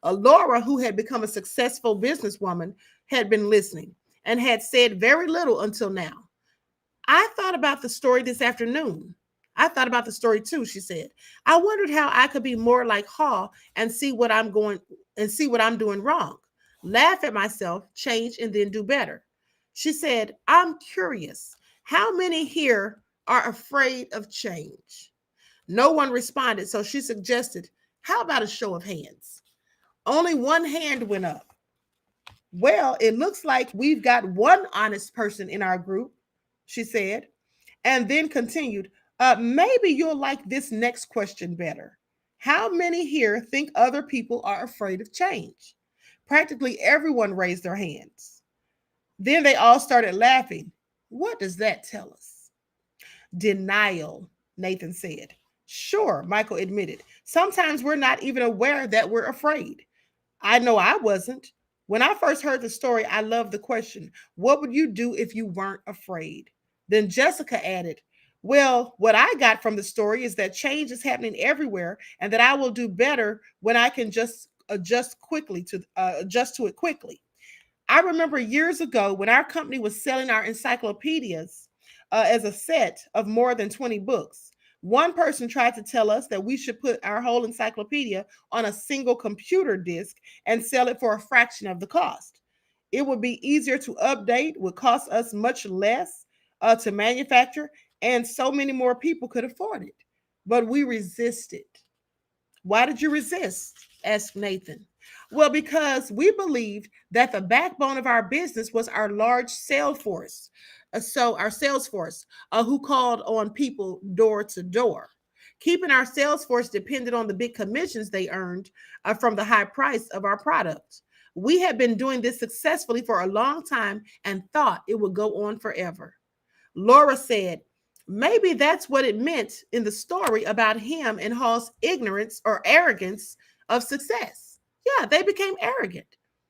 Laura, who had become a successful businesswoman, had been listening and had said very little until now. I thought about the story this afternoon. I thought about the story too, she said. I wondered how I could be more like Hall and see what I'm doing wrong. Laugh at myself, change, and then do better. She said, I'm curious. How many here are afraid of change? No one responded, so she suggested, how about a show of hands? Only one hand went up. Well, it looks like we've got one honest person in our group, she said, and then continued, maybe you'll like this next question better. How many here think other people are afraid of change? Practically everyone raised their hands. Then they all started laughing. What does that tell us? Denial, Nathan said. Sure, Michael admitted. Sometimes we're not even aware that we're afraid. I know I wasn't. When I first heard the story, I loved the question, what would you do if you weren't afraid? Then Jessica added, well, what I got from the story is that change is happening everywhere and that I will do better when I can just adjust to it quickly. I remember years ago when our company was selling our encyclopedias as a set of more than 20 books. One person tried to tell us that we should put our whole encyclopedia on a single computer disk and sell it for a fraction of the cost. It would be easier to update, would cost us much less to manufacture, and so many more people could afford it. But we resisted. Why did you resist? Asked Nathan. Well, because we believed that the backbone of our business was our large sales force. Our sales force, who called on people door to door. Keeping our sales force dependent on the big commissions they earned from the high price of our product. We had been doing this successfully for a long time and thought it would go on forever. Laura said, maybe that's what it meant in the story about him and Hall's ignorance or arrogance of success. Yeah, they became arrogant.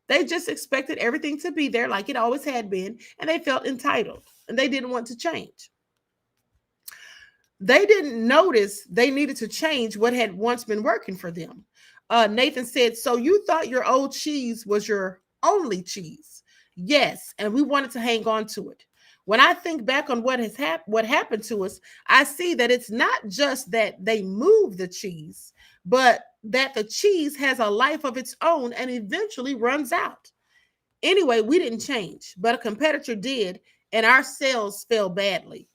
They just expected everything to be there like it always had been, and they felt entitled and they didn't want to change. They didn't notice they needed to change what had once been working for them. Nathan said, so you thought your old cheese was your only cheese? Yes, and we wanted to hang on to it. When I think back on what happened to us, I see that it's not just that they moved the cheese, but that the cheese has a life of its own and eventually runs out. Anyway, we didn't change, but a competitor did, and our sales fell badly.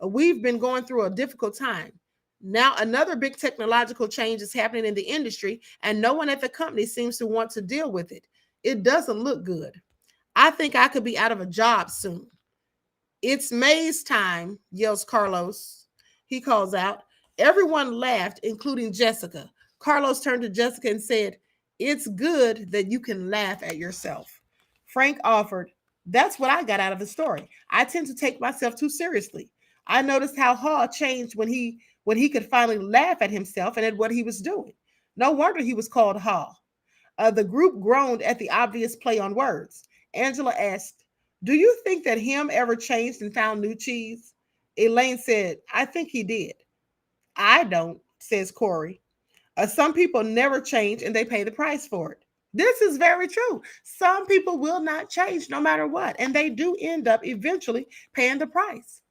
We've been going through a difficult time. Now, another big technological change is happening in the industry, and no one at the company seems to want to deal with it. It doesn't look good. I think I could be out of a job soon. It's May's time, yells Carlos. He calls out. Everyone laughed, including Jessica. Carlos turned to Jessica and said, it's good that you can laugh at yourself. Frank offered, that's what I got out of the story. I tend to take myself too seriously. I noticed how Hall changed when he could finally laugh at himself and at what he was doing. No wonder he was called Hall. The group groaned at the obvious play on words. Angela asked, do you think that him ever changed and found new cheese? Elaine said, I think he did. I don't, says Corey. Some people never change and they pay the price for it. This is very true. Some people will not change no matter what, and they do end up eventually paying the price.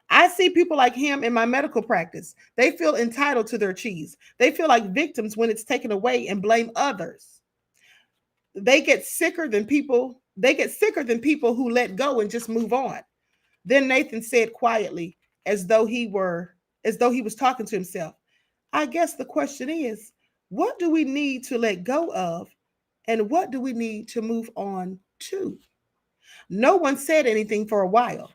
I see people like him in my medical practice. They feel entitled to their cheese. They feel like victims when it's taken away and blame others. They get sicker than people. They get sicker than people who let go and just move on. Then Nathan said quietly, as though he was talking to himself, I guess the question is, what do we need to let go of and what do we need to move on to? No one said anything for a while.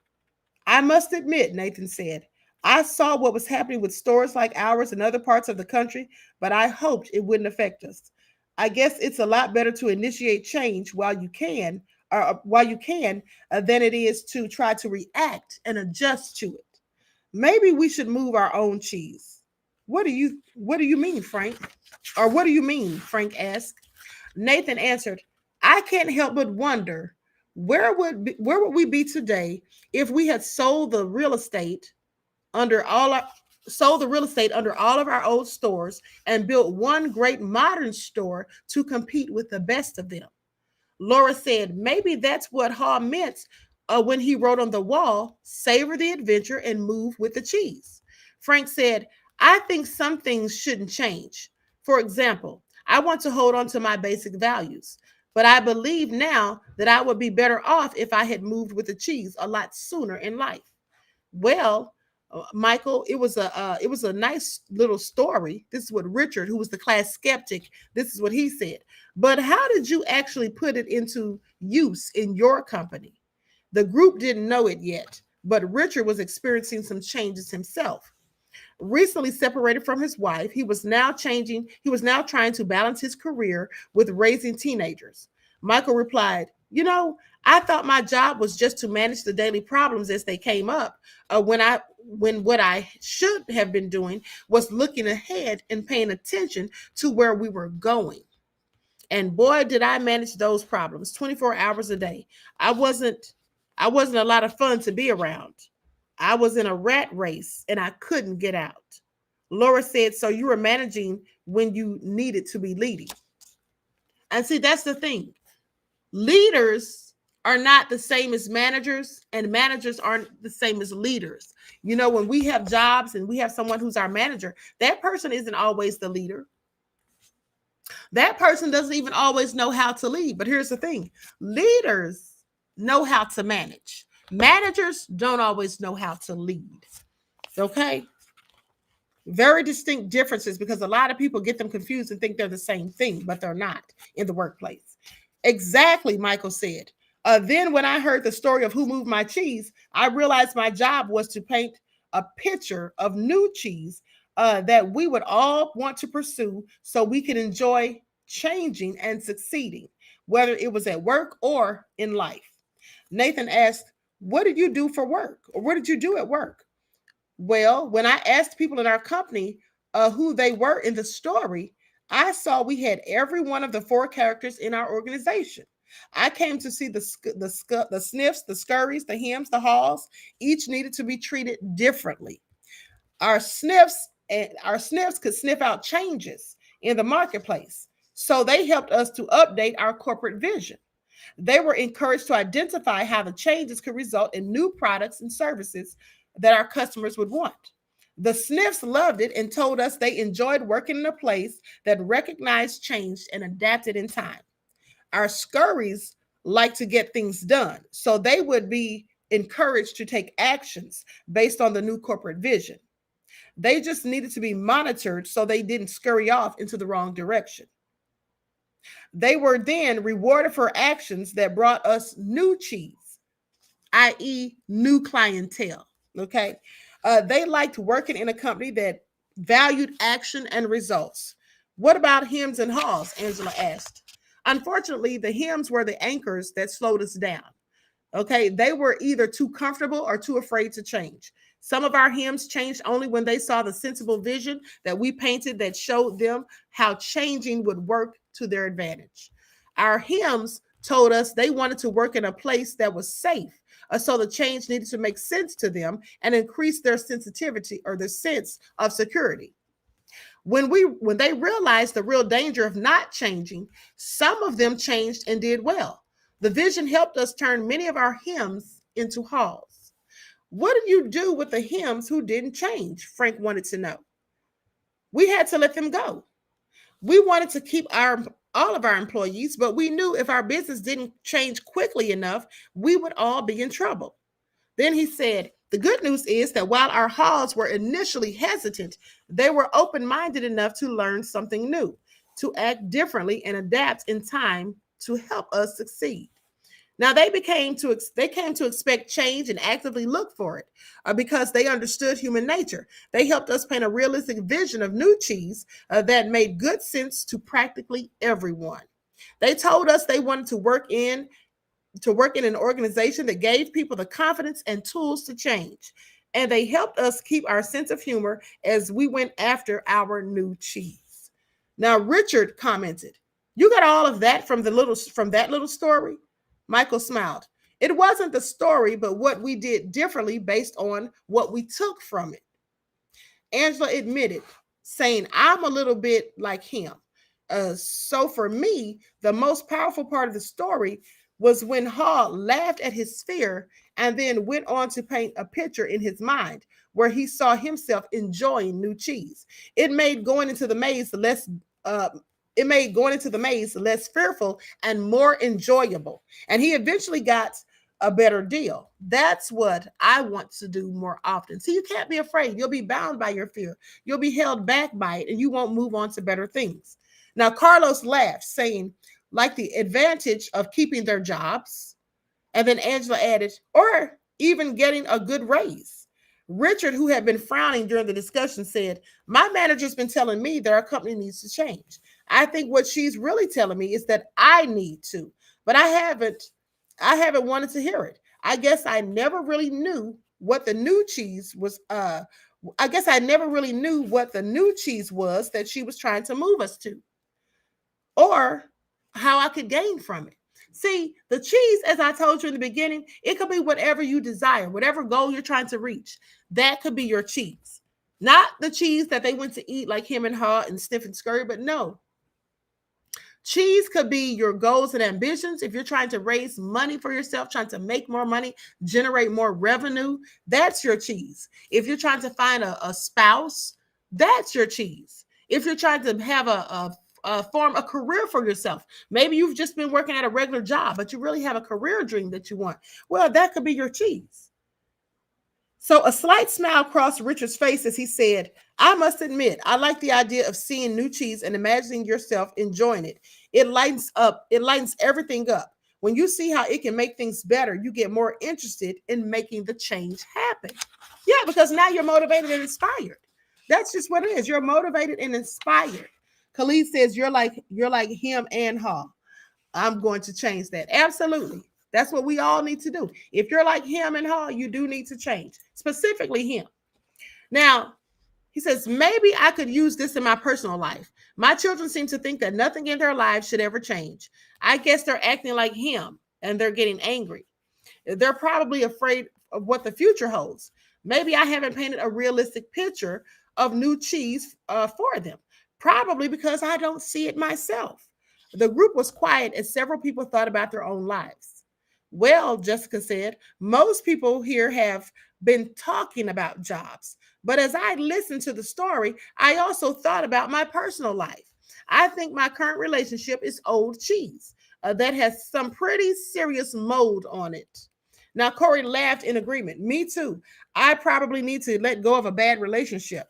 I must admit, Nathan said, I saw what was happening with stores like ours in other parts of the country, but I hoped it wouldn't affect us. I guess it's a lot better to initiate change while you can, than it is to try to react and adjust to it. Maybe we should move our own cheese. What do you mean, Frank? Or what do you mean? Frank asked. Nathan answered, I can't help but wonder where would we be today if we had under all our sold the real estate under all of our old stores and built one great modern store to compete with the best of them. Laura said, maybe that's what Hall meant when he wrote on the wall, savor the adventure and move with the cheese. Frank said, I think some things shouldn't change. For example, I want to hold on to my basic values, but I believe now that I would be better off if I had moved with the cheese a lot sooner in life. Well, Michael, it was a nice little story. This is what Richard, who was the class skeptic, this is what he said. But how did you actually put it into use in your company? The group didn't know it yet, but Richard was experiencing some changes himself. Recently separated from his wife, he was now trying to balance his career with raising teenagers. Michael replied, I thought my job was just to manage the daily problems as they came up. When what I should have been doing was looking ahead and paying attention to where we were going. And boy, did I manage those problems 24 hours a day. I wasn't I wasn't a lot of fun to be around. I was in a rat race and I couldn't get out. Laura said, so you were managing when you needed to be leading. And see, that's the thing. Leaders are not the same as managers, and managers aren't the same as leaders. When we have jobs and we have someone who's our manager, that person isn't always the leader. That person doesn't even always know how to lead. But here's the thing. Leaders know how to manage. Managers don't always know how to lead. Okay? Very distinct differences, because a lot of people get them confused and think they're the same thing, but they're not in the workplace. Exactly, Michael said. Then when I heard the story of Who Moved My Cheese, I realized my job was to paint a picture of new cheese that we would all want to pursue so we could enjoy changing and succeeding, whether it was at work or in life. Nathan asked, what did you do for work? Or what did you do at work? Well, when I asked people in our company who they were in the story, I saw we had every one of the four characters in our organization. I came to see the sniffs, the scurries, the hems, the haws. Each needed to be treated differently. Our sniffs could sniff out changes in the marketplace. So they helped us to update our corporate vision. They were encouraged to identify how the changes could result in new products and services that our customers would want. The sniffs loved it and told us they enjoyed working in a place that recognized change and adapted in time. Our scurries like to get things done, so they would be encouraged to take actions based on the new corporate vision. They just needed to be monitored so they didn't scurry off into the wrong direction. They were then rewarded for actions that brought us new cheese, i.e., new clientele. Okay. They liked working in a company that valued action and results. What about hems and haws? Angela asked. Unfortunately, the hems were the anchors that slowed us down. Okay. They were either too comfortable or too afraid to change. Some of our hems changed only when they saw the sensible vision that we painted that showed them how changing would work to their advantage. Our hems told us they wanted to work in a place that was safe. So the change needed to make sense to them and increase their sensitivity or the sense of security. When they realized the real danger of not changing, some of them changed and did well. The vision helped us turn many of our hems into haws. What did you do with the hems who didn't change? Frank wanted to know. We had to let them go. We wanted to keep all of our employees, but we knew if our business didn't change quickly enough, we would all be in trouble. Then he said, the good news is that while our haws were initially hesitant, they were open-minded enough to learn something new, to act differently and adapt in time to help us succeed. Now they came to expect change and actively look for it because they understood human nature. They helped us paint a realistic vision of new cheese that made good sense to practically everyone. They told us they wanted to work in an organization that gave people the confidence and tools to change. And they helped us keep our sense of humor as we went after our new cheese. Now Richard commented, "You got all of that from that little story?" Michael smiled. It wasn't the story, but what we did differently based on what we took from it. Angela admitted, saying, I'm a little bit like him. So for me, the most powerful part of the story was when Hall laughed at his fear and then went on to paint a picture in his mind where he saw himself enjoying new cheese. It made going into the maze less less fearful and more enjoyable. And he eventually got a better deal. That's what I want to do more often. See, you can't be afraid. You'll be bound by your fear. You'll be held back by it, and you won't move on to better things. Now, Carlos laughed, saying, like the advantage of keeping their jobs. And then Angela added, or even getting a good raise. Richard, who had been frowning during the discussion, said, my manager's been telling me that our company needs to change. I think what she's really telling me is that I need to, but I haven't wanted to hear it. I guess I never really knew what the new cheese was. I guess I never really knew what the new cheese was that she was trying to move us to, or how I could gain from it. See, the cheese, as I told you in the beginning, it could be whatever you desire, whatever goal you're trying to reach. That could be your cheese. Not the cheese that they went to eat like him and her and Sniff and Scurry, but no, cheese could be your goals and ambitions. If you're trying to raise money for yourself, trying to make more money, generate more revenue, that's your cheese. If you're trying to find a spouse, that's your cheese. If you're trying to have form a career for yourself, maybe you've just been working at a regular job, but you really have a career dream that you want. Well, that could be your cheese. So a slight smile crossed Richard's face as he said, I must admit, I like the idea of seeing new cheese and imagining yourself enjoying it. It lightens everything up. When you see how it can make things better, you get more interested in making the change happen. Yeah, because now you're motivated and inspired. That's just what it is. You're motivated and inspired. Khalid says you're like him and her. I'm going to change that. Absolutely. That's what we all need to do. If you're like him and her, you do need to change, specifically him. Now, he says, maybe I could use this in my personal life. My children seem to think that nothing in their lives should ever change. I guess they're acting like him and they're getting angry. They're probably afraid of what the future holds. Maybe I haven't painted a realistic picture of new cheese for them, probably because I don't see it myself. The group was quiet as several people thought about their own lives. Well, Jessica said, most people here have been talking about jobs. But as I listened to the story, I also thought about my personal life. I think my current relationship is old cheese that has some pretty serious mold on it. Now, Corey laughed in agreement. Me too. I probably need to let go of a bad relationship.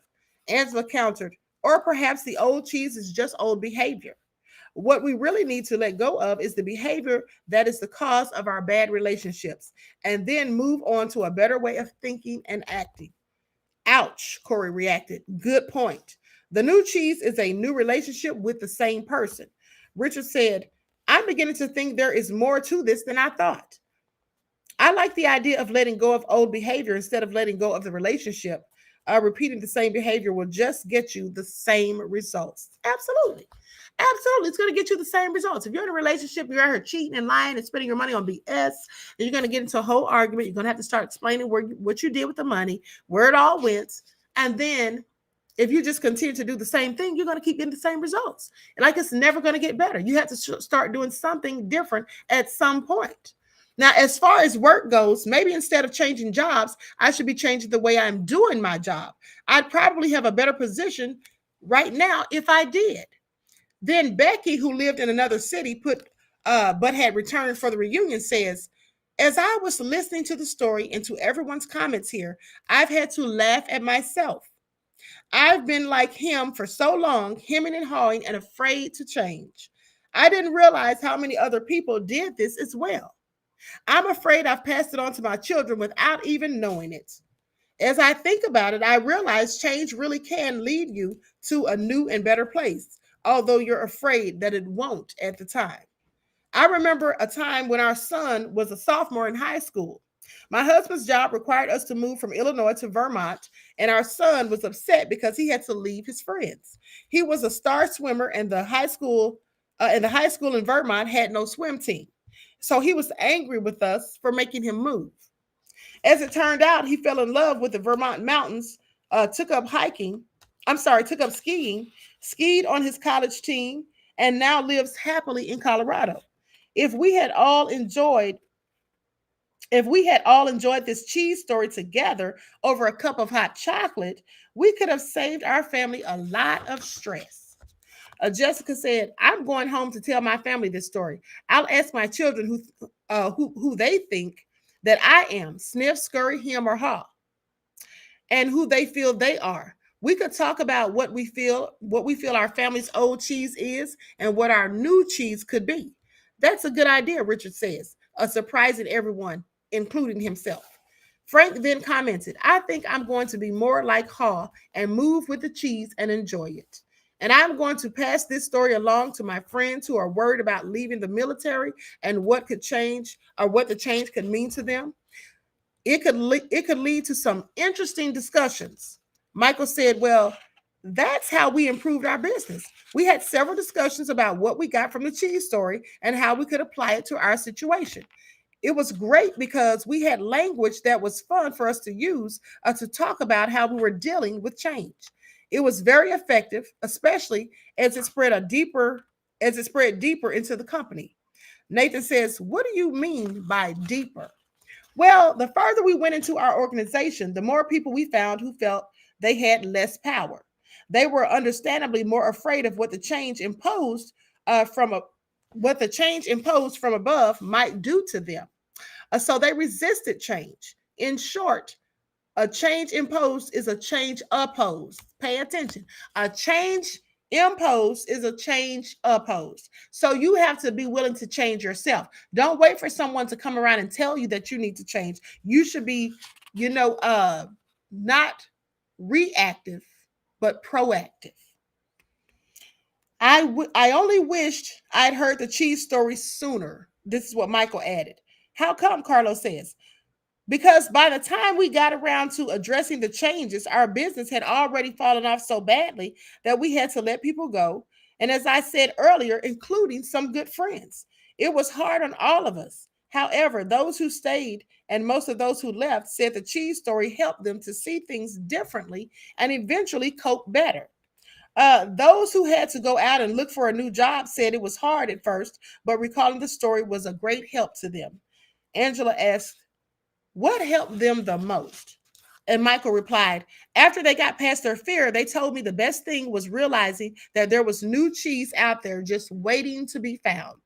Angela countered, or perhaps the old cheese is just old behavior. What we really need to let go of is the behavior that is the cause of our bad relationships, and then move on to a better way of thinking and acting. Ouch, Corey reacted. Good point. The new cheese is a new relationship with the same person. Richard said, I'm beginning to think there is more to this than I thought. I like the idea of letting go of old behavior instead of letting go of the relationship. Repeating the same behavior will just get you the same results. Absolutely. Absolutely. It's going to get you the same results. If you're in a relationship, you're out here cheating and lying and spending your money on BS, and you're going to get into a whole argument. You're going to have to start explaining what you did with the money, where it all went. And then if you just continue to do the same thing, you're going to keep getting the same results. And like it's never going to get better. You have to start doing something different at some point. Now, as far as work goes, maybe instead of changing jobs, I should be changing the way I'm doing my job. I'd probably have a better position right now if I did. Then Becky, who lived in another city, but had returned for the reunion, says, as I was listening to the story and to everyone's comments here, I've had to laugh at myself. I've been like him for so long, hemming and hawing and afraid to change. I didn't realize how many other people did this as well. I'm afraid I've passed it on to my children without even knowing it. As I think about it, I realize change really can lead you to a new and better place, although you're afraid that it won't at the time. I remember a time when our son was a sophomore in high school. My husband's job required us to move from Illinois to Vermont, and our son was upset because he had to leave his friends. He was a star swimmer, and the high school in Vermont had no swim team. So he was angry with us for making him move. As it turned out, he fell in love with the Vermont mountains, took up hiking. Took up skiing, skied on his college team, and now lives happily in Colorado. If we had all enjoyed this cheese story together over a cup of hot chocolate, we could have saved our family a lot of stress. Jessica said, I'm going home to tell my family this story. I'll ask my children who they think that I am, sniff, scurry, him, or haw, and who they feel they are. We could talk about what we feel our family's old cheese is, and what our new cheese could be. That's a good idea, Richard says, surprising everyone, including himself. Frank then commented, I think I'm going to be more like Hall and move with the cheese and enjoy it. And I'm going to pass this story along to my friends who are worried about leaving the military and what could change or what the change could mean to them. It could lead to some interesting discussions. Michael said, well, that's how we improved our business. We had several discussions about what we got from the cheese story and how we could apply it to our situation. It was great because we had language that was fun for us to use to talk about how we were dealing with change. It was very effective, especially as it spread deeper into the company. Nathan says, what do you mean by deeper? Well, the further we went into our organization, the more people we found who felt they had less power. They were understandably more afraid of what the change imposed from above might do to them. So they resisted change. In short, a change imposed is a change opposed. Pay attention. A change imposed is a change opposed. So you have to be willing to change yourself. Don't wait for someone to come around and tell you that you need to change. You should be, not reactive, but proactive. I only wished I'd heard the cheese story sooner. This is what Michael added. How come? Carlos says. Because by the time we got around to addressing the changes, our business had already fallen off so badly that we had to let people go. And as I said earlier, including some good friends, it was hard on all of us. However, those who stayed and most of those who left said the cheese story helped them to see things differently and eventually cope better. Those who had to go out and look for a new job said it was hard at first, but recalling the story was a great help to them. Angela asked, what helped them the most? And Michael replied, after they got past their fear, they told me the best thing was realizing that there was new cheese out there just waiting to be found.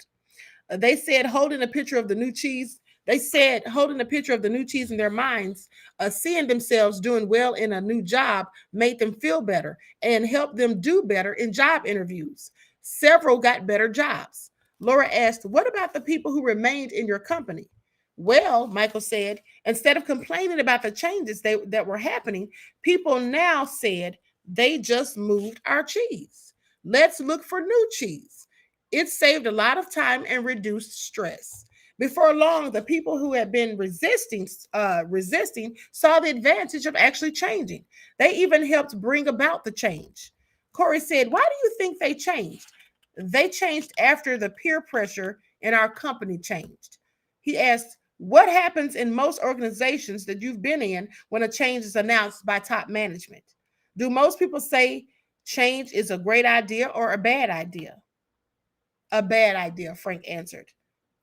They said holding a picture of the new cheese. They said holding a picture of the new cheese in their minds, seeing themselves doing well in a new job made them feel better and helped them do better in job interviews. Several got better jobs. Laura asked, what about the people who remained in your company? Well, Michael said, instead of complaining about the changes that were happening, people now said they just moved our cheese. Let's look for new cheese. It saved a lot of time and reduced stress. Before long, the people who had been resisting saw the advantage of actually changing. They even helped bring about the change. Corey said, why do you think they changed? They changed after the peer pressure in our company changed. He asked, what happens in most organizations that you've been in when a change is announced by top management? Do most people say change is a great idea or a bad idea? A bad idea, Frank answered.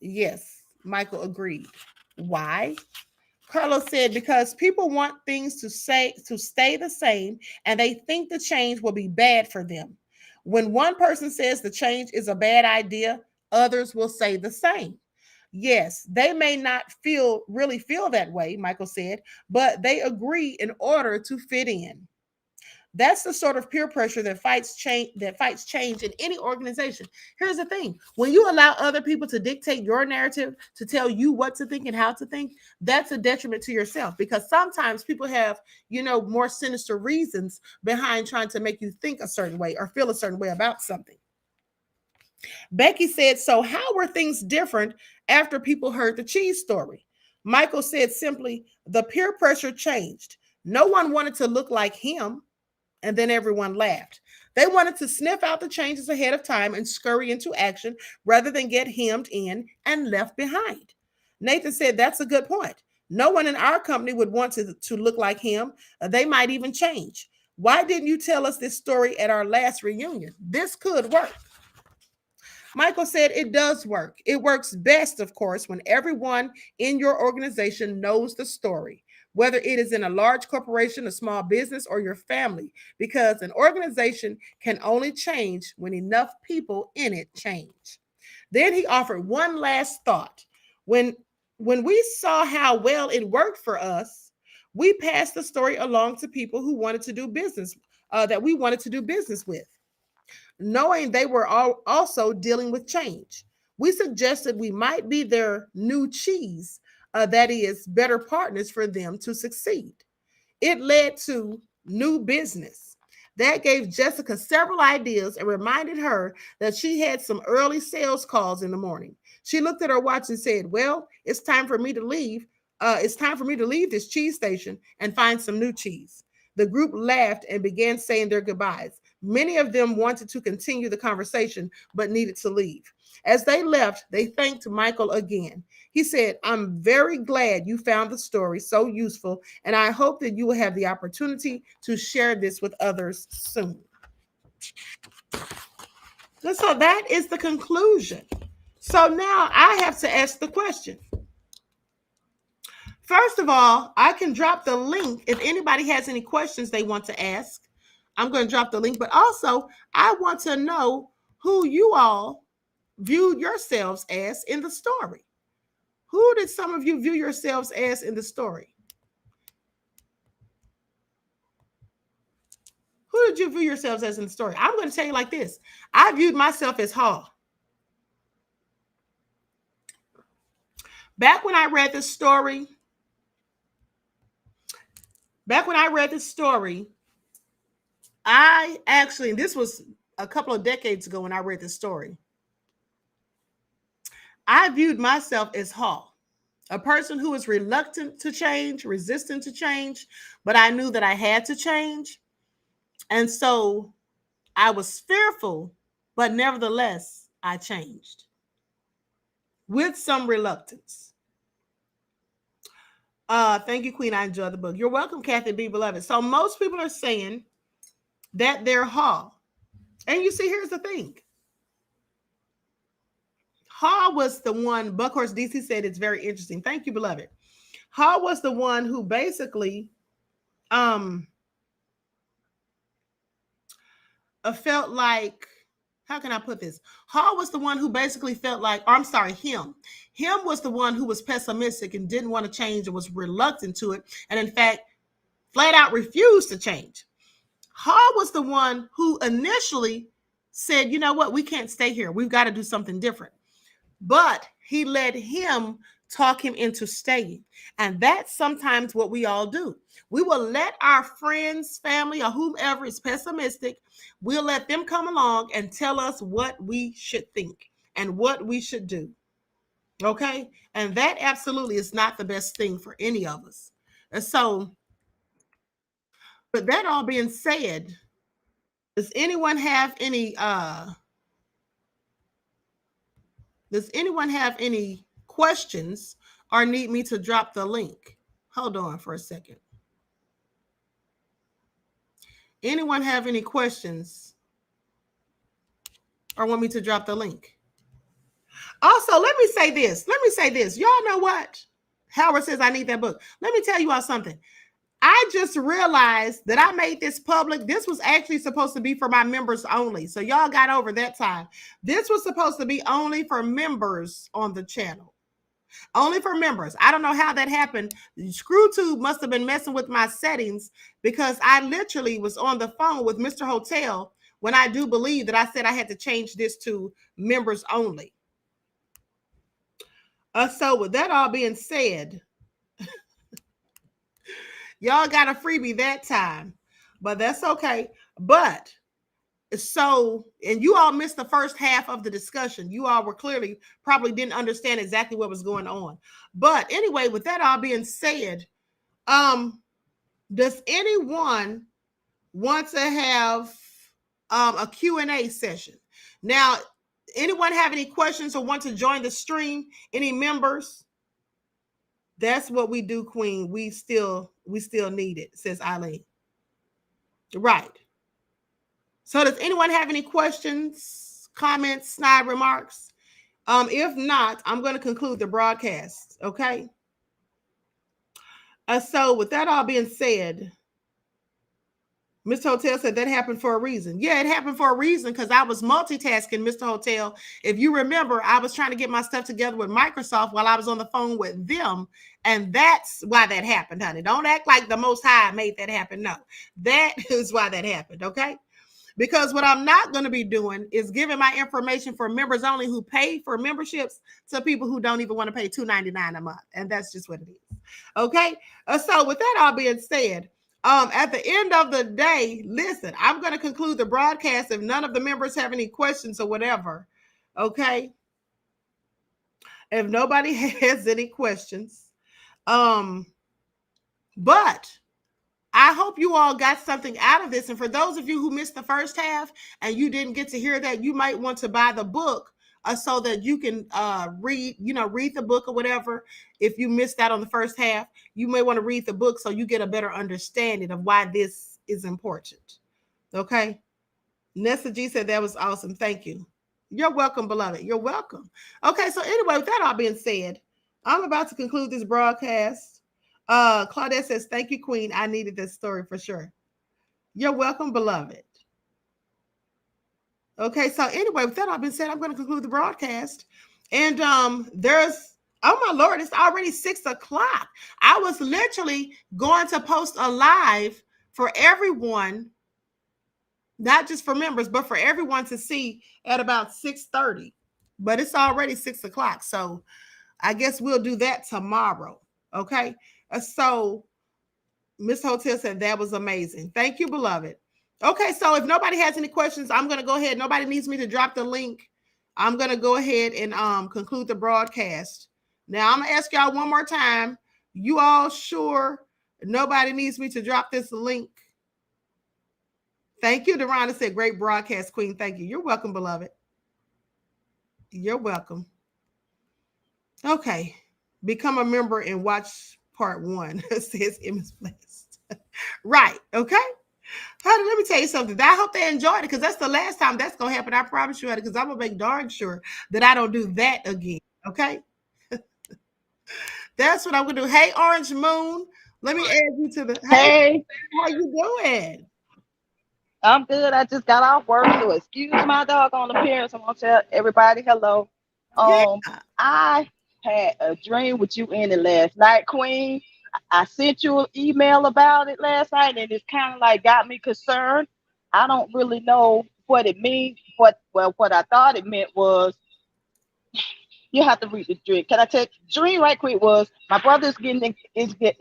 Yes, Michael agreed. Why? Carlos said, because people want things to stay the same and they think the change will be bad for them. When one person says the change is a bad idea, others will say the same. Yes, they may not really feel that way, Michael said, but they agree in order to fit in. That's the sort of peer pressure that fights change in any organization. Here's the thing. When you allow other people to dictate your narrative, to tell you what to think and how to think, that's a detriment to yourself because sometimes people have, more sinister reasons behind trying to make you think a certain way or feel a certain way about something. Becky said, so how were things different after people heard the cheese story? Michael said simply, the peer pressure changed. No one wanted to look like him. And then everyone laughed. They wanted to sniff out the changes ahead of time and scurry into action rather than get hemmed in and left behind. Nathan said, that's a good point. No one in our company would want to look like him. They might even change. Why didn't you tell us this story at our last reunion? This could work. Michael said it does work. It works best, of course, when everyone in your organization knows the story, whether it is in a large corporation, a small business, or your family, because an organization can only change when enough people in it change. Then he offered one last thought. When when we saw how well it worked for us, we passed the story along to people who wanted to do business, that we wanted to do business with, knowing they were all also dealing with change. We suggested we might be their new cheese, that is, better partners for them to succeed. It led to new business. That gave Jessica several ideas and reminded her that she had some early sales calls in the morning. She looked at her watch and said, "Well, it's time for me to leave. It's time for me to leave this cheese station and find some new cheese." The group laughed and began saying their goodbyes. Many of them wanted to continue the conversation but needed to leave. As they left, they thanked Michael again. He said, "I'm very glad you found the story so useful, and I hope that you will have the opportunity to share this with others soon." So that is the conclusion. So now I have to ask the question. First of all, I can drop the link if anybody has any questions they want to ask. I'm going to drop the link, but also I want to know who you all viewed yourselves as in the story. Who did some of you view yourselves as in the story? Who did you view yourselves as in the story? I'm going to tell you like this. I viewed myself as Hall. Back when I read this story, I actually, this was a couple of decades ago when I read this story, I viewed myself as Hall, a person who was reluctant to change, resistant to change, but I knew that I had to change. And so I was fearful, but nevertheless, I changed with some reluctance. Thank you, Queen. I enjoyed the book. You're welcome, Kathy B. Beloved. So most people are saying that they're Hall. And you see, here's the thing. Hall was the one, Buckhorse DC said it's very interesting. Thank you, beloved. Hall was the one who basically felt like, how can I put this? Hall was the one who basically felt like, or I'm sorry, him. Him was the one who was pessimistic and didn't want to change and was reluctant to it. And in fact, flat out refused to change. Hall was the one who initially said, "You know what? We can't stay here. We've got to do something different." But he let him talk him into staying. And that's sometimes what we all do. We will let our friends, family, or whomever is pessimistic, we'll let them come along and tell us what we should think and what we should do. Okay? And that absolutely is not the best thing for any of us. And so, with that all being said, does anyone have any questions or need me to drop the link? Hold on for a second. Anyone have any questions or want me to drop the link? Also, let me say this. Y'all know what? Howard says I need that book. Let me tell you all something. I just realized that I made this public. This was actually supposed to be for my members only. So y'all got over that time. This was supposed to be only for members on the channel. Only for members. I don't know how that happened. ScrewTube must have been messing with my settings because I literally was on the phone with Mr. Hotel when I do believe that I said I had to change this to members only. So with that all being said, y'all got a freebie that time, but that's okay. But so, and you all missed the first half of the discussion. You all were clearly probably didn't understand exactly what was going on. But anyway, with that all being said, does anyone want to have a Q&A session? Now, anyone have any questions or want to join the stream? Any members? That's what we do, Queen. We still need it, says Eileen. Right. So does anyone have any questions, comments, snide remarks? If not, I'm going to conclude the broadcast. Okay. So with that all being said, Mr. Hotel said that happened for a reason. Yeah, it happened for a reason because I was multitasking, Mr. Hotel. If you remember, I was trying to get my stuff together with Microsoft while I was on the phone with them. And that's why that happened, honey. Don't act like the Most High made that happen. No, that is why that happened. Okay. Because what I'm not going to be doing is giving my information for members only who pay for memberships to people who don't even want to pay $2.99 a month. And that's just what it is. Okay. So with that all being said, at the end of the day, listen, I'm going to conclude the broadcast if none of the members have any questions or whatever. Okay. If nobody has any questions, but I hope you all got something out of this. And for those of you who missed the first half and you didn't get to hear that, you might want to buy the book so that you can read the book or whatever. If you missed out on the first half, you may want to read the book so you get a better understanding of why this is important. Okay. Nessa G said that was awesome. Thank you. You're welcome, beloved. You're welcome. Okay. So anyway, with that all being said, I'm about to conclude this broadcast. Claudette says, thank you, Queen. I needed this story for sure. You're welcome, beloved. Okay, so anyway, with that all been said, I'm going to conclude the broadcast. And there's, oh my Lord, it's already 6:00. I was literally going to post a live for everyone, not just for members, but for everyone to see at about 6:30. But it's already 6:00. So I guess we'll do that tomorrow. Okay. So Miss Hotel said that was amazing. Thank you, beloved. Okay, so if nobody has any questions, I'm going to go ahead. Nobody needs me to drop the link. I'm going to go ahead and conclude the broadcast. Now, I'm going to ask y'all one more time. You all sure nobody needs me to drop this link? Thank you. Deronda said, great broadcast, Queen. Thank you. You're welcome, beloved. You're welcome. Okay. Become a member and watch part 1. Says Emma's Blessed. Right. Okay. Honey, let me tell you something. I hope they enjoyed it because that's the last time that's going to happen. I promise you, because I'm going to make darn sure that I don't do that again. Okay. That's what I'm going to do. Hey, Orange Moon. Let me add you to the. Hey, How you doing? I'm good. I just got off work, so excuse my doggone appearance. I want to tell everybody hello. Yeah. I had a dream with you in it last night, Queen. I sent you an email about it last night, and it's kind of like got me concerned. I don't really know what it means. What I thought it meant was you have to read the dream. Can I tell you? Dream right quick was my brother's get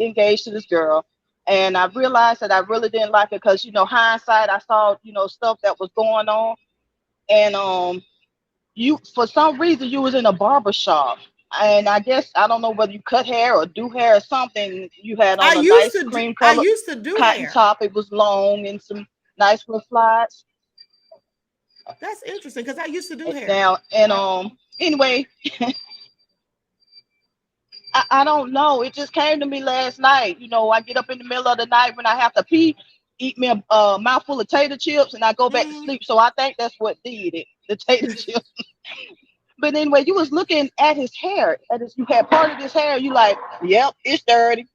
engaged to this girl, and I realized that I really didn't like it because hindsight, I saw stuff that was going on, and you for some reason you was in a barber shop, and I guess I don't know whether you cut hair or do hair or something. You had I on a used nice to do, cream I color used to do cotton hair. top. It was long and some nice little slides. That's interesting because I used to do hair. Now and anyway, I don't know. It just came to me last night. I get up in the middle of the night when I have to pee, eat me a mouthful of tater chips, and I go back to Mm-hmm. sleep. So I think that's what did it, the tater chips. But anyway, you was looking at his hair. You had part of his hair. You like, yep, it's dirty.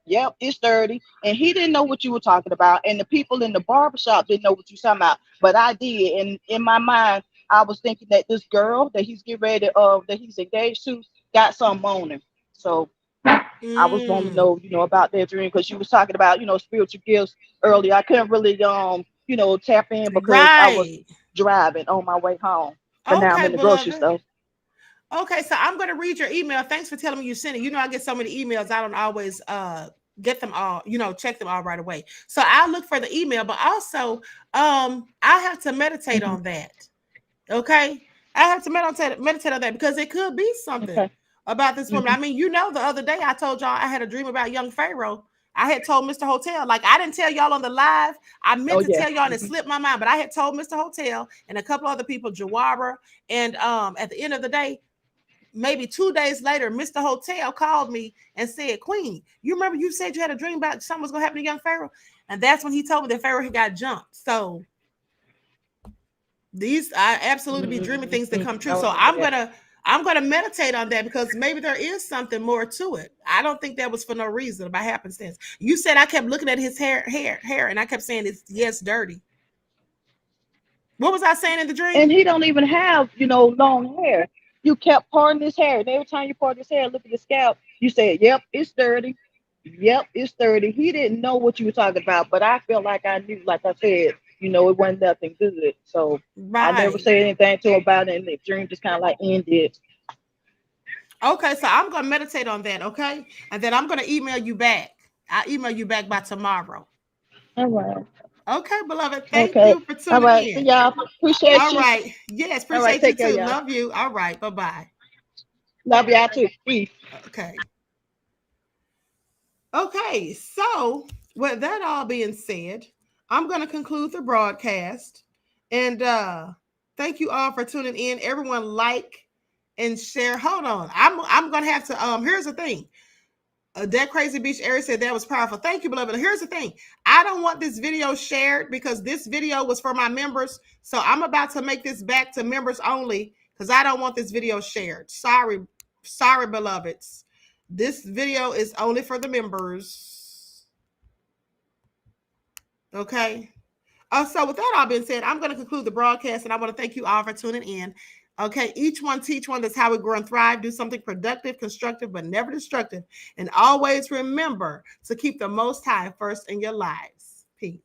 Yep, it's dirty. And he didn't know what you were talking about. And the people in the barbershop didn't know what you were talking about. But I did. And in my mind, I was thinking that this girl that he's getting ready that he's engaged to got something on him. So I was wanting to Mm. know, about their dream because you was talking about, spiritual gifts earlier. I couldn't really, tap in because I was Right. driving on my way home. But now I'm Okay, in the grocery beloved. store. Okay, so I'm going to read your email. Thanks for telling me you sent it. I get so many emails. I don't always get them all, check them all right away. So I'll look for the email, but also I have to meditate Hmm. on that. Okay? I have to meditate on that because it could be something Okay. about this woman. Hmm. I mean, the other day I told y'all I had a dream about young Pharaoh. I had told Mr. Hotel, like I didn't tell y'all on the live. I Oh meant to yeah. tell y'all and it Hmm. slipped my mind, but I had told Mr. Hotel and a couple other people, Jawara, and at the end of the day, maybe 2 days later, Mr. Hotel called me and said, Queen, you remember you said you had a dream about something was gonna happen to young Pharaoh? And that's when he told me that Pharaoh had got jumped. So these I absolutely be dreaming things that come Hmm. I true. So remember that. I'm going to meditate on that because maybe there is something more to it. I don't think that was for no reason, by happenstance. You said I kept looking at his hair, and I kept saying it's yes dirty. What was I saying in the dream? And he don't even have, long hair. You kept parting his hair, and every time you part his hair, look at his scalp. You said, "Yep, it's dirty. Yep, it's dirty." He didn't know what you were talking about, but I felt like I knew. Like I said, it wasn't nothing good. So I never Right. said anything to him about it, and the dream just kind of like ended. Okay, so I'm going to meditate on that, okay? And then I'm going to email you back. I'll email you back by tomorrow. All right. Okay, beloved. Thank Okay. you for All tuning right. See in. y'all. Appreciate All you. right. Yes, All right. appreciate you Take care, too. y'all. Love you. All right. Bye-bye. Love y'all too. Peace. Okay. Okay. So, with that all being said, I'm going to conclude the broadcast. And thank you all for tuning in. Everyone like and share. Hold on. I'm going to have to here's the thing. That crazy beach area said that was powerful. Thank you, beloved. Here's the thing. I don't want this video shared because this video was for my members. So I'm about to make this back to members only because I don't want this video shared. Sorry, beloveds. This video is only for the members. Okay. So with that all being said, I'm going to conclude the broadcast, and I want to thank you all for tuning in. Okay, each one teach one. That's how we grow and thrive. Do something productive, constructive, but never destructive. And always remember to keep the Most High first in your lives. Peace.